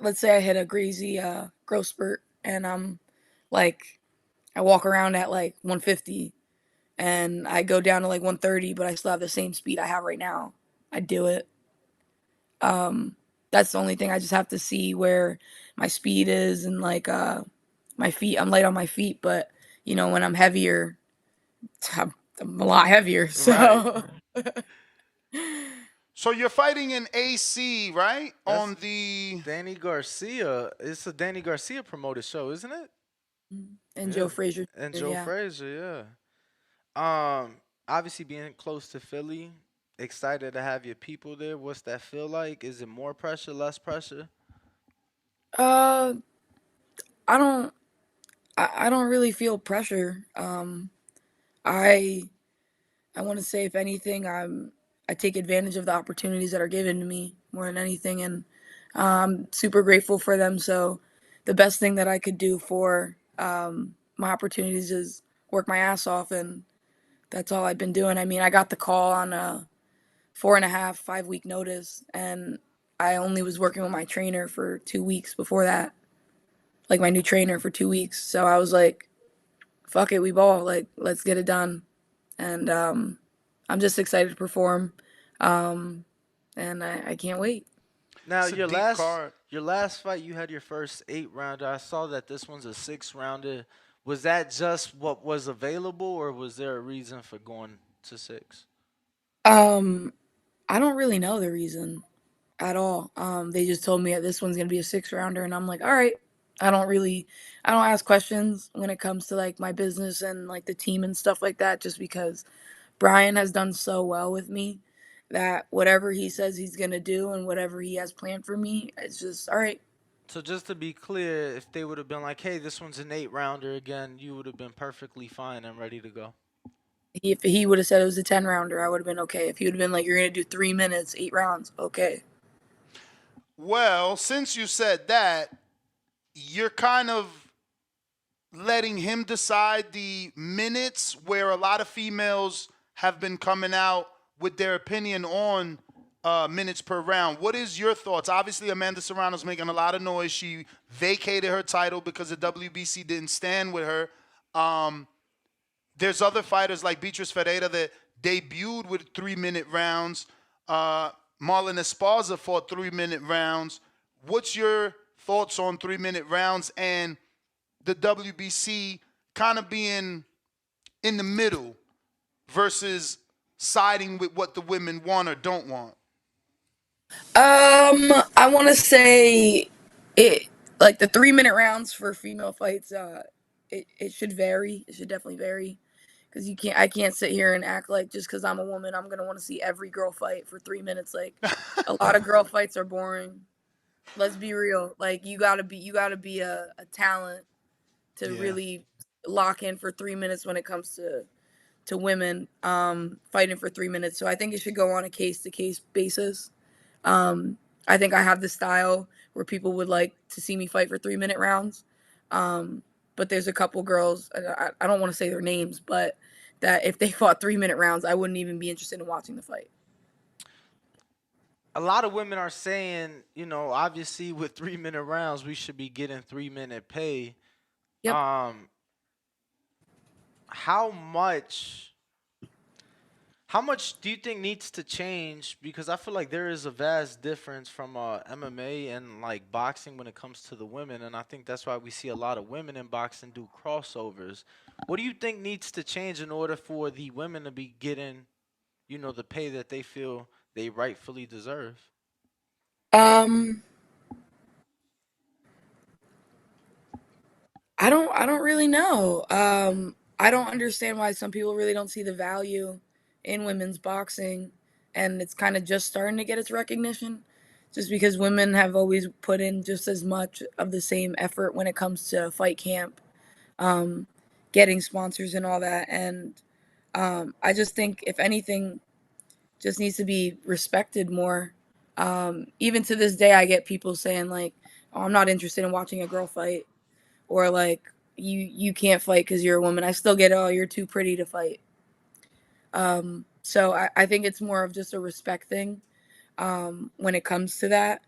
let's say I hit a crazy growth spurt. and like I walk around at like 150 and I go down to like 130, but I still have the same speed I have right now, I do it. Um, that's the only thing. I just have to see where my speed is and like my feet. I'm light on my feet, but when I'm heavier, I'm a lot heavier. Right. So So you're fighting in AC, right? That's On the Danny Garcia. It's a Danny Garcia promoted show, isn't it? and Yeah. Joe Frazier, And Joe yeah. Frazier, yeah. Obviously being close to Philly, excited to have your people there. What's that feel like? Is it more pressure, less pressure? Uh, I don't. I don't really feel pressure. I I want to say, if anything, I take advantage of the opportunities that are given to me more than anything, and I'm super grateful for them. So, the best thing that I could do for my opportunities is work my ass off, and that's all I've been doing. I mean, I got the call on a 4.5, 5 week notice, and I only was working with my trainer for 2 weeks before that, like my new trainer for 2 weeks. So I was like, "Fuck it, we ball. Like, let's get it done." And I'm just excited to perform, um, and I can't wait. Now it's a deep card. your last fight, you had your first 8 rounder. I saw that this one's a 6 rounder. Was that just what was available, or was there a reason for going to 6? Um, I don't really know the reason at all. They just told me that this one's gonna be a 6 rounder, and I'm like, all right. I don't ask questions when it comes to like my business and like the team and stuff like that, just because Brian has done so well with me that whatever he says he's gonna do and whatever he has planned for me, it's just all right. So just to be clear, if they would have been like, "Hey, this one's an 8 rounder again," you would have been perfectly fine and ready to go. If he would have said it was a 10 rounder, I would have been okay. If he would have been like, you're gonna do 3 minutes, 8 rounds, okay. Well, since you said that, you're kind of letting him decide the minutes where a lot of females have been coming out with their opinion on minutes per round. What is your thoughts? Obviously, Amanda Serrano's making a lot of noise. She vacated her title because the WBC didn't stand with her. Um, there's other fighters like Beatrice Ferreira that debuted with 3 minute rounds. Uh, Marlon Esparza fought 3 minute rounds. What's your thoughts on 3 minute rounds and the WBC kind of being in the middle versus siding with what the women want or don't want? I want to say it like the 3 minute rounds for female fights. It should vary. It should definitely vary because I can't sit here and act like just because I'm a woman I'm gonna want to see every girl fight for 3 minutes. Like a lot of girl fights are boring. Let's be real. Like you gotta be a talent to Yeah. really lock in for 3 minutes when it comes to women fighting for 3 minutes. So I think it should go on a case to case basis. Um, I think I have the style where people would like to see me fight for 3 minute rounds. Um, but there's a couple girls, and I don't want to say their names, but that if they fought 3 minute rounds, I wouldn't even be interested in watching the fight. A lot of women are saying, obviously with 3 minute rounds, we should be getting 3 minute pay. Yep. Um, how much How much do you think needs to change? Because I feel like there is a vast difference from MMA and like boxing when it comes to the women, and I think that's why we see a lot of women in boxing do crossovers. What do you think needs to change in order for the women to be getting, the pay that they feel they rightfully deserve? Um, I don't really know. I don't understand why some people really don't see the value in women's boxing, and it's kind of just starting to get its recognition, just because women have always put in just as much of the same effort when it comes to fight camp, um, getting sponsors and all that, and I just think if anything, just needs to be respected more. Even to this day, I get people saying like, "Oh, I'm not interested in watching a girl fight," or like you can't fight because you're a woman. I still get, oh, you're too pretty to fight. So I think it's more of just a respect thing when it comes to that.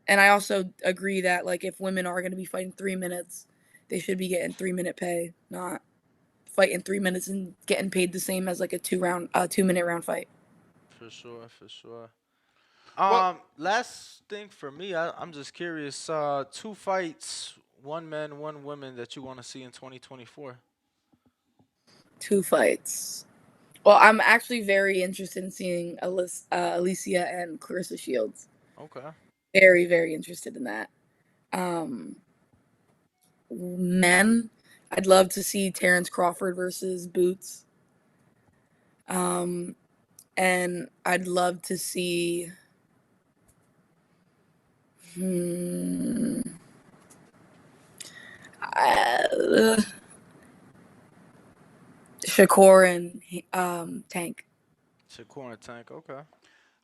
And I also agree that like if women are going to be fighting 3 minutes, they should be getting 3 minute pay, not fighting 3 minutes and getting paid the same as like a 2 minute round fight. For sure, for sure. Well, Last thing for me, I'm just curious. Two fights, one man, one woman that you want to see in 2024. 2 fights. Well, I'm actually very interested in seeing Alicia and Clarissa Shields. Okay. Very, very interested in that. Um, Men, I'd love to see Terrence Crawford versus Boots. Um, and I'd love to see hmm, uh, Shakur and Tank. Shakur and Tank. Okay.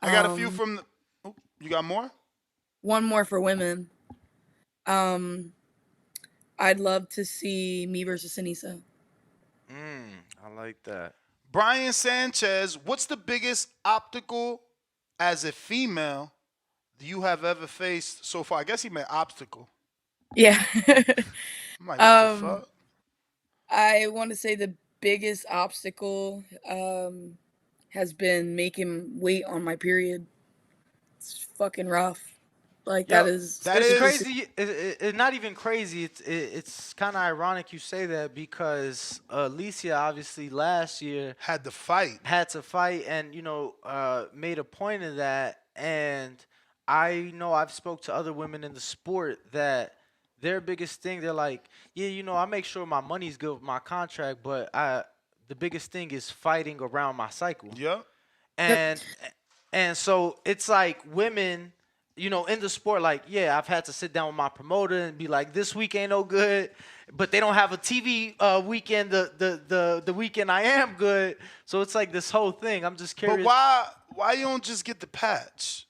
I got a few Um, from the. Oh, you got more? One more for women. Um, I'd love to see me versus Anissa. I like that. Brian Sanchez, what's the biggest obstacle as a female you have ever faced so far? I guess he meant obstacle. Yeah. I'm like, what the um, fuck? I want to say the biggest obstacle has been making weight on my period. It's fucking rough. Like that Yo, is That it's is crazy. It's not even crazy. It's kind of ironic you say that because Alicia obviously last year had to fight. had to fight and made a point of that. And I know I've spoke to other women in the sport that their biggest thing, they're like, yeah, I make sure my money's good with my contract, but the biggest thing is fighting around my cycle. Yep. yep. And so it's like women, in the sport, like, yeah, I've had to sit down with my promoter and be like, this week ain't no good, but they don't have a TV weekend the weekend I am good. So it's like this whole thing. I'm just But curious. why you don't just get the patch?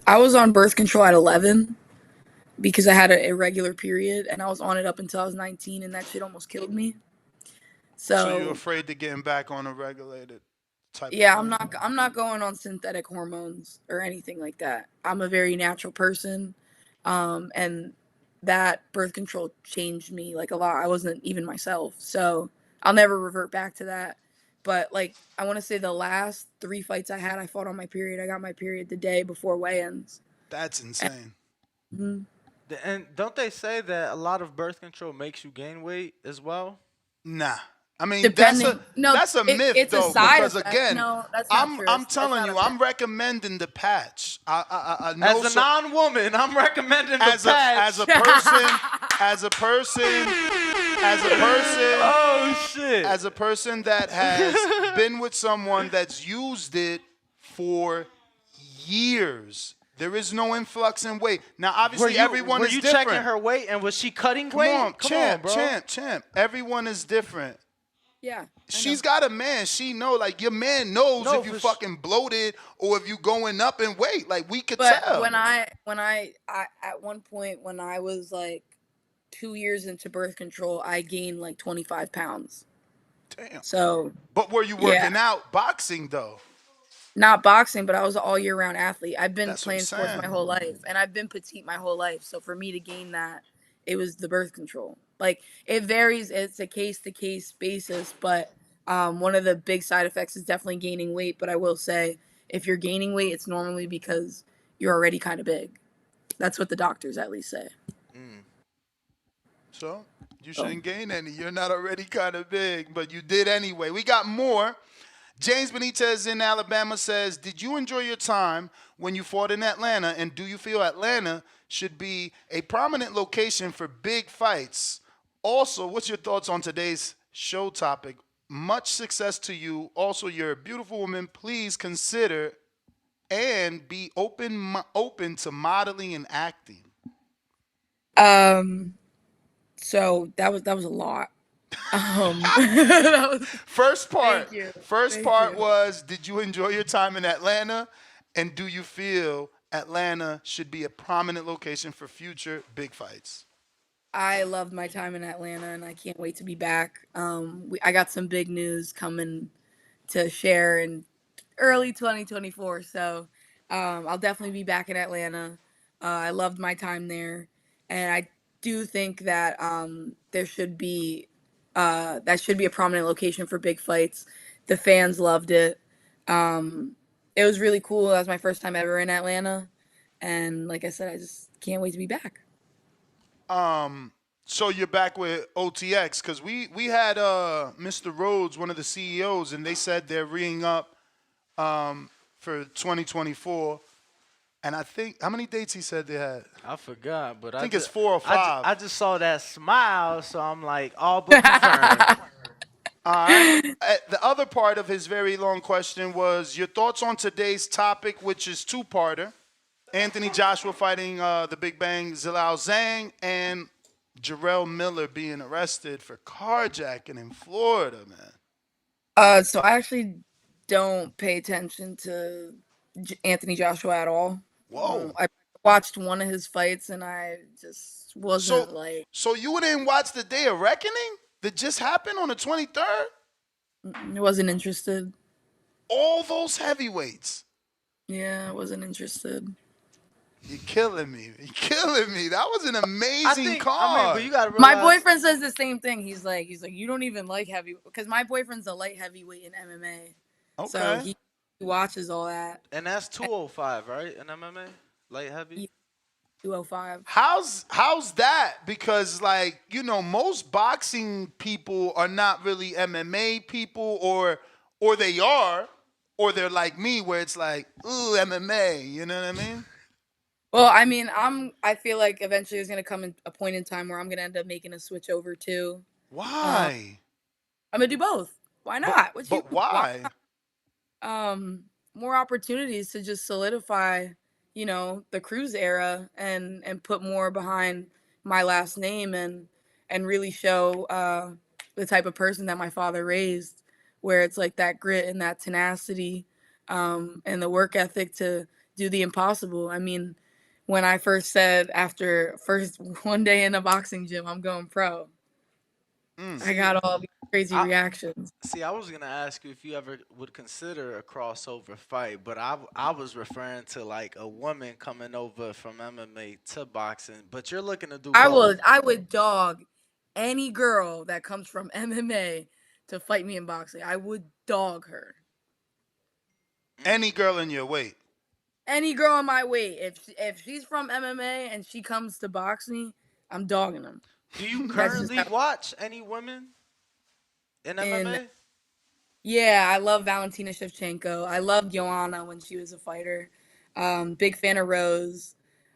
I was on birth control at 11 because I had an irregular period, and I was on it up until I was 19, and that shit almost killed me. So you're So afraid to getting back on a regulated type of yeah, I'm thing? not I'm not going on synthetic hormones or anything like that. I'm a very natural person. And that birth control changed me like a lot. I wasn't even myself. So I'll never revert back to that. But like I want to say the last 3 fights I had, I fought on my period. I got my period the day before weigh-ins. That's And, insane. mhm. And don't they say that a lot of birth control makes you gain weight as well? Nah. I mean, Depending, no, that's a myth it's a though, side because effect. again, No, that's not I'm true. I'm That's telling not you, a myth. I'm recommending the patch. I As know a so non-woman, I'm recommending the as a as patch. a person, as a person, as a person, Oh shit. as a person that has been with someone that's used it for years. There is no influx in weight. Now, Were obviously, you everyone were is you checking different. her weight and was she cutting Come on, weight? Come on, champ, bro. champ, champ. Everyone is different. Yeah, I She's know. got a man. She know, like your man knows No, if you for fucking bloated or if you going up in weight. Like we could But tell. I at one point when I was like 2 years into birth control, I gained like 25 pounds. Damn. So But were you yeah, working out boxing though? not boxing, but I was an all year round athlete. I've been That's what I'm playing sports my saying. whole life, and I've been petite my whole life. So for me to gain that, it was the birth control. Like it varies; it's a case to case basis. But one of the big side effects is definitely gaining weight. But I will say, if you're gaining weight, it's normally because you're already kind of big. That's what the doctors at least say. Mm. So you So shouldn't gain any. You're not already kind of big, but you did anyway. We got more. James Benitez in Alabama says, "Did you enjoy your time when you fought in Atlanta, and do you feel Atlanta should be a prominent location for big fights? Also, what's your thoughts on today's show topic? Much success to you. Also, you're a beautiful woman. Please consider and be open to modeling and acting." um that was a lot. That was First part, thank you. first Thank part you. was, did you enjoy your time in Atlanta? And do you feel Atlanta should be a prominent location for future big fights? I loved my time in Atlanta and I can't wait to be back. I got some big news coming to share in early 2024. So I'll definitely be back in Atlanta. I loved my time there, and I do think that there should be that should be a prominent location for big fights. The fans loved it. Um, it was really cool. That was my first time ever in Atlanta, and like I said, I just can't wait to be back. So you're back with OTX because we had Mr. Rhodes, one of the CEOs, and they said they're reing up for 2024. And I think how many dates he said they had? I forgot, but I think it's 4 or 5. I just saw that smile, so I'm like, all but confirmed. All right. The other part of his very long question was your thoughts on today's topic, which is two-parter. Anthony Joshua fighting the Big Bang Zilao Zhang and Jarrell Miller being arrested for carjacking in Florida, man. So I actually don't pay attention to Anthony Joshua at all. Whoa. I watched one of his fights and I just wasn't So, like so you didn't watch the Day of Reckoning that just happened on the 23rd? I wasn't interested. All those heavyweights. Yeah, I wasn't interested. You're killing me. You're killing me. That was an I amazing think, card. I mean, but you gotta My realize. boyfriend says the same thing. He's like, you don't even like heavy because my boyfriend's a light heavyweight in MMA, so Okay. he watches all that. And that's 205, right? In MMA, light heavy. 205. How's that? Because like, most boxing people are not really MMA people or they are, or they're like me where it's like, ooh, MMA, you know what I mean? Well, I mean, I feel like eventually there's gonna come a point in time where I'm gonna end up making a switch over too. Why? I'm gonna do both. Why not? But why? More opportunities to just solidify, the Cruz era and put more behind my last name and really show the type of person that my father raised, where it's like that grit and that tenacity, and the work ethic to do the impossible. I mean, when I first said after first one day in a boxing gym, I'm going pro, I got all these crazy I, reactions. See, I was gonna ask you if you ever would consider a crossover fight, but I was referring to like a woman coming over from MMA to boxing. But you're looking to do both. I would dog any girl that comes from MMA to fight me in boxing. I would dog her. Any girl in your weight. Any girl in my weight, if she's from MMA and she comes to box me, I'm dogging them. Do you That's just currently how. watch any women in And MMA? yeah, I love Valentina Shevchenko. I loved Joanna when she was a fighter. Big fan of Rose.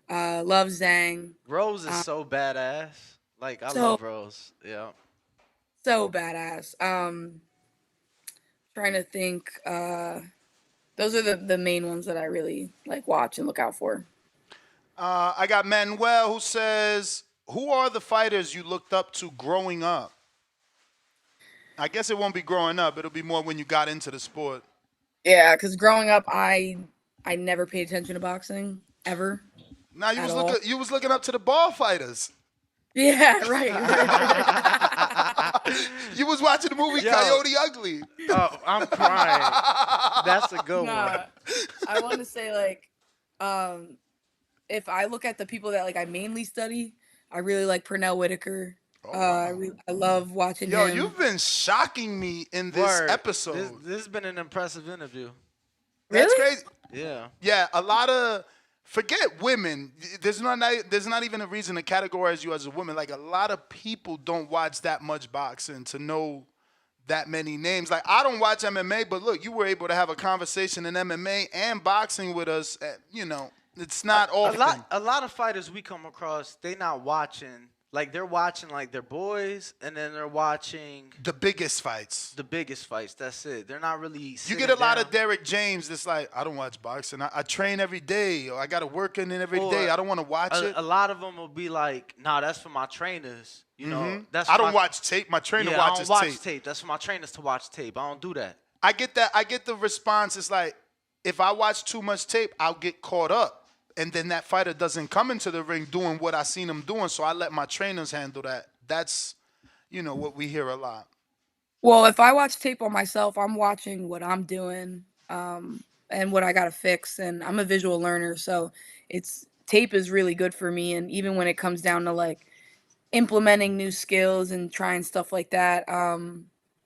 Love Zhang. Rose is so badass. Like I So love Rose. Yeah. so badass. Trying to think. Those are the main ones that I really like watch and look out for. I got Manuel who says, who are the fighters you looked up to growing up? I guess it won't be growing up. It'll be more when you got into the sport. Yeah, because growing up, I never paid attention to boxing ever Now at all. you was looking up to the ball fighters. Yeah, right. You was watching the movie Yo. Coyote Ugly. Oh, I'm crying. That's a good one. Nah, I want to say like, if I look at the people that like I mainly study, I really like Pernell Whitaker. I love watching Yo, him. you've been shocking me in this Word. episode. This has been an impressive interview. That's Really? crazy. Yeah. Yeah, a lot of forget women. There's not even a reason to categorize you as a woman. Like a lot of people don't watch that much boxing to know that many names. Like I don't watch MMA, but look, you were able to have a conversation in MMA and boxing with us. It's not often. A lot of fighters we come across, they not watching. Like they're watching like their boys, and then they're watching The biggest fights. the biggest fights. That's it. They're not really. You sitting get a lot down. of Derek James that's like, I don't watch boxing. I train every day, or I got to work in it every Or day. I don't want to watch it. A lot of them will be like, "Nah, that's for my trainers." You know, that's I for don't my, watch tape. My trainer Yeah, I watches don't watch tape. tape. That's for my trainers to watch tape. I don't do that. I get that. I get the response. It's like, if I watch too much tape, I'll get caught up. And then that fighter doesn't come into the ring doing what I seen him doing. So I let my trainers handle that. That's, what we hear a lot. Well, if I watch tape on myself, I'm watching what I'm doing, and and what I gotta fix. And I'm a visual learner, so it's tape is really good for me. And even when it comes down to like implementing new skills and trying stuff like that,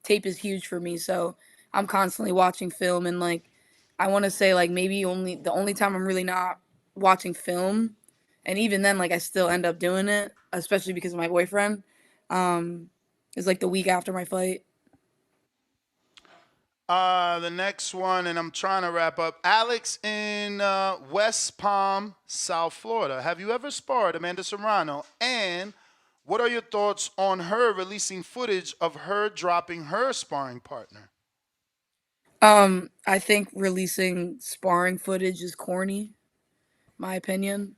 tape is huge for me. So I'm constantly watching film, and like I want to say like maybe only the only time I'm really not watching film, and even then like I still end up doing it, especially because of my boyfriend. Um, is like the week after my fight. The next one, and I'm trying to wrap up. Alex in West Palm, South Florida. Have you ever sparred Amanda Serrano? And what are your thoughts on her releasing footage of her dropping her sparring partner? I think releasing sparring footage is corny, my opinion.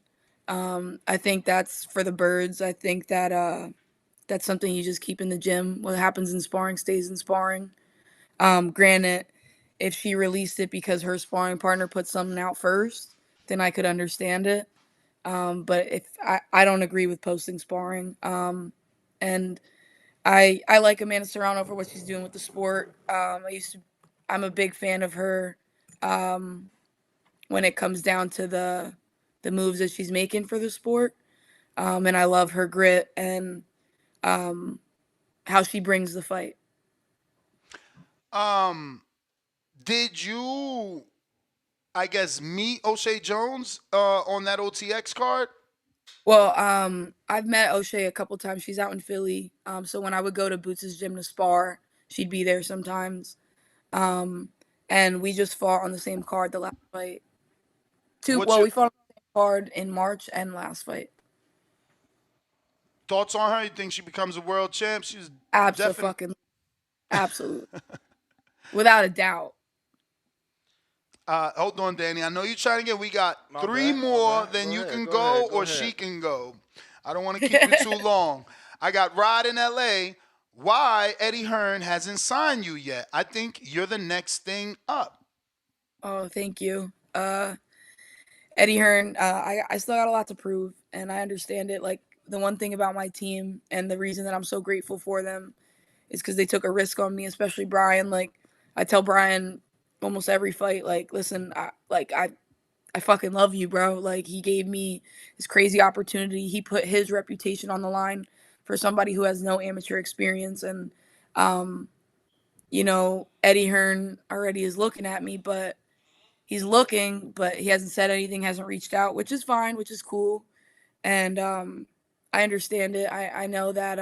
I think that's for the birds. I think that that's something you just keep in the gym. What happens in sparring stays in sparring. Granted, if she released it because her sparring partner put something out first, then I could understand it. But if I don't agree with posting sparring. And I like Amanda Serrano for what she's doing with the sport. I'm a big fan of her when it comes down to the moves that she's making for the sport. And I love her grit and how she brings the fight. Um, did you, I guess, meet O'Shea Jones on that OTX card? Well, I've met O'Shea a couple times. She's out in Philly. So when I would go to Boots' gym to spar, she'd be there sometimes. Um, and we just fought on the same card the last fight. What's Well, your we fought on the same card in March and last fight. thoughts on her? You think she becomes a world champ? She's definitely. Absolutely, absolutely, without a doubt. Hold on, Danny. I know you're trying to get. We got My three bad, my more. bad. Then Go you ahead, can go go, ahead, go or ahead. she can go. I don't want to keep you too long. I got Rod in L.A. Why Eddie Hearn hasn't signed you yet? I think you're the next thing up. Oh, thank you. Eddie Hearn, I still got a lot to prove, and I understand it. Like the one thing about my team, and the reason that I'm so grateful for them, is because they took a risk on me, especially Brian. Like I tell Brian almost every fight, like, listen, I fucking love you, bro. Like he gave me this crazy opportunity. He put his reputation on the line for somebody who has no amateur experience, and um, Eddie Hearn already is looking at me, but he's looking, but he hasn't said anything, hasn't reached out, which is fine, which is cool. And I understand it. I know that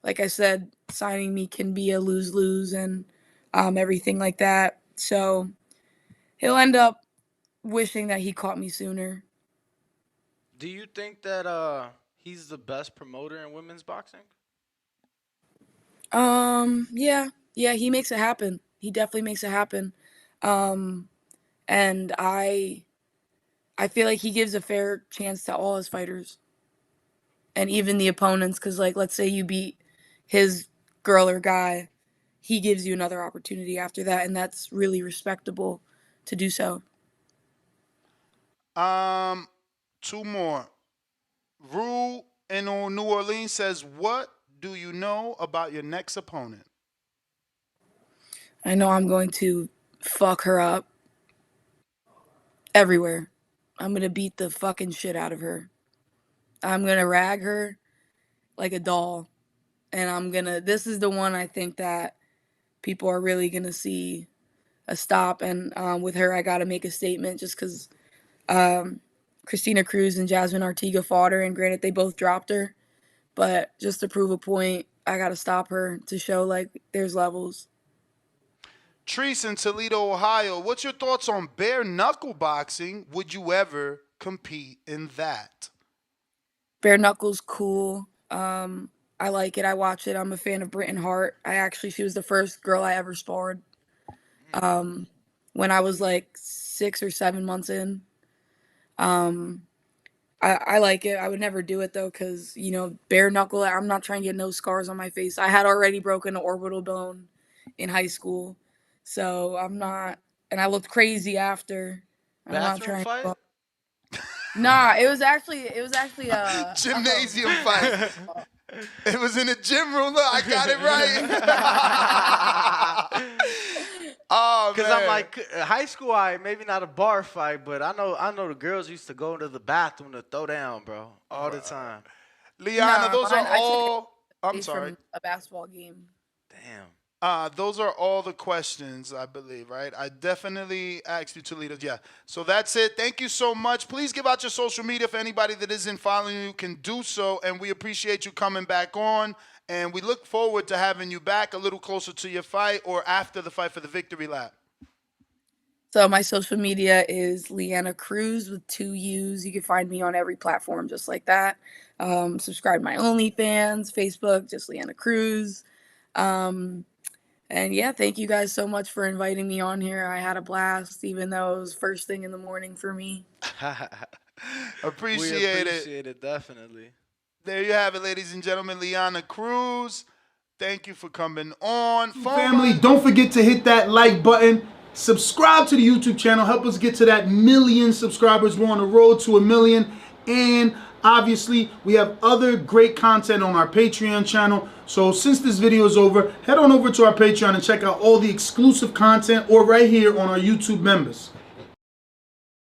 like I said, signing me can be a lose lose and everything like that. So he'll end up wishing that he caught me sooner. Do you think that he's the best promoter in women's boxing? Yeah, yeah, he makes it happen. He definitely makes it happen. Um, and I feel like he gives a fair chance to all his fighters and even the opponents. Because like, let's say you beat his girl or guy, he gives you another opportunity after that, and that's really respectable to do so. Um, Two more. Rue in New Orleans says, "What do you know about your next opponent?" I know I'm going to fuck her up everywhere. I'm gonna beat the fucking shit out of her. I'm gonna rag her like a doll. And this is the one I think that people are really gonna see a stop. And with her, I gotta make a statement just because Christina Cruz and Jasmine Artiga fought her. And granted, they both dropped her. But just to prove a point, I gotta stop her to show like there's levels. Treese in Toledo, Ohio. What's your thoughts on bare knuckle boxing? Would you ever compete in that? Bare knuckles, cool. I like it. I watch it. I'm a fan of Britton Hart. She was the first girl I ever sparred. When I was like 6 or 7 months in. Um, I like it. I would never do it though, because bare knuckle. I'm not trying to get no scars on my face. I had already broken an orbital bone in high school, so I'm not. And I looked crazy after. I'm not Bathroom trying. fight? Nah, it was actually Gymnasium fight. It was in the gym room. Look, I got it right. Oh Cause man. like high school, maybe not a bar fight, but I know the girls used to go into the bathroom to throw down, bro, all the time. Liana, No, those are I took all. I'm it sorry. from a basketball game. Damn. Those are all the questions, I believe, right? I definitely asked you to lead us. Yeah. So that's it. Thank you so much. Please give out your social media for anybody that isn't following you can do so. And we appreciate you coming back on. And we look forward to having you back a little closer to your fight or after the fight for the victory lap. So my social media is Leanna Cruz with 2 U's. You can find me on every platform just like that. Subscribe to my OnlyFans, Facebook, just Leanna Cruz. And yeah, thank you guys so much for inviting me on here. I had a blast, even though it was first thing in the morning for me. Appreciate it, definitely. There you have it, ladies and gentlemen. Leanna Cruz, thank you for coming on. Family, don't forget to hit that like button. Subscribe to the YouTube channel. Help us get to that 1 million subscribers. We're on the road to 1 million. And obviously, we have other great content on our Patreon channel. So since this video is over, head on over to our Patreon and check out all the exclusive content or right here on our YouTube members.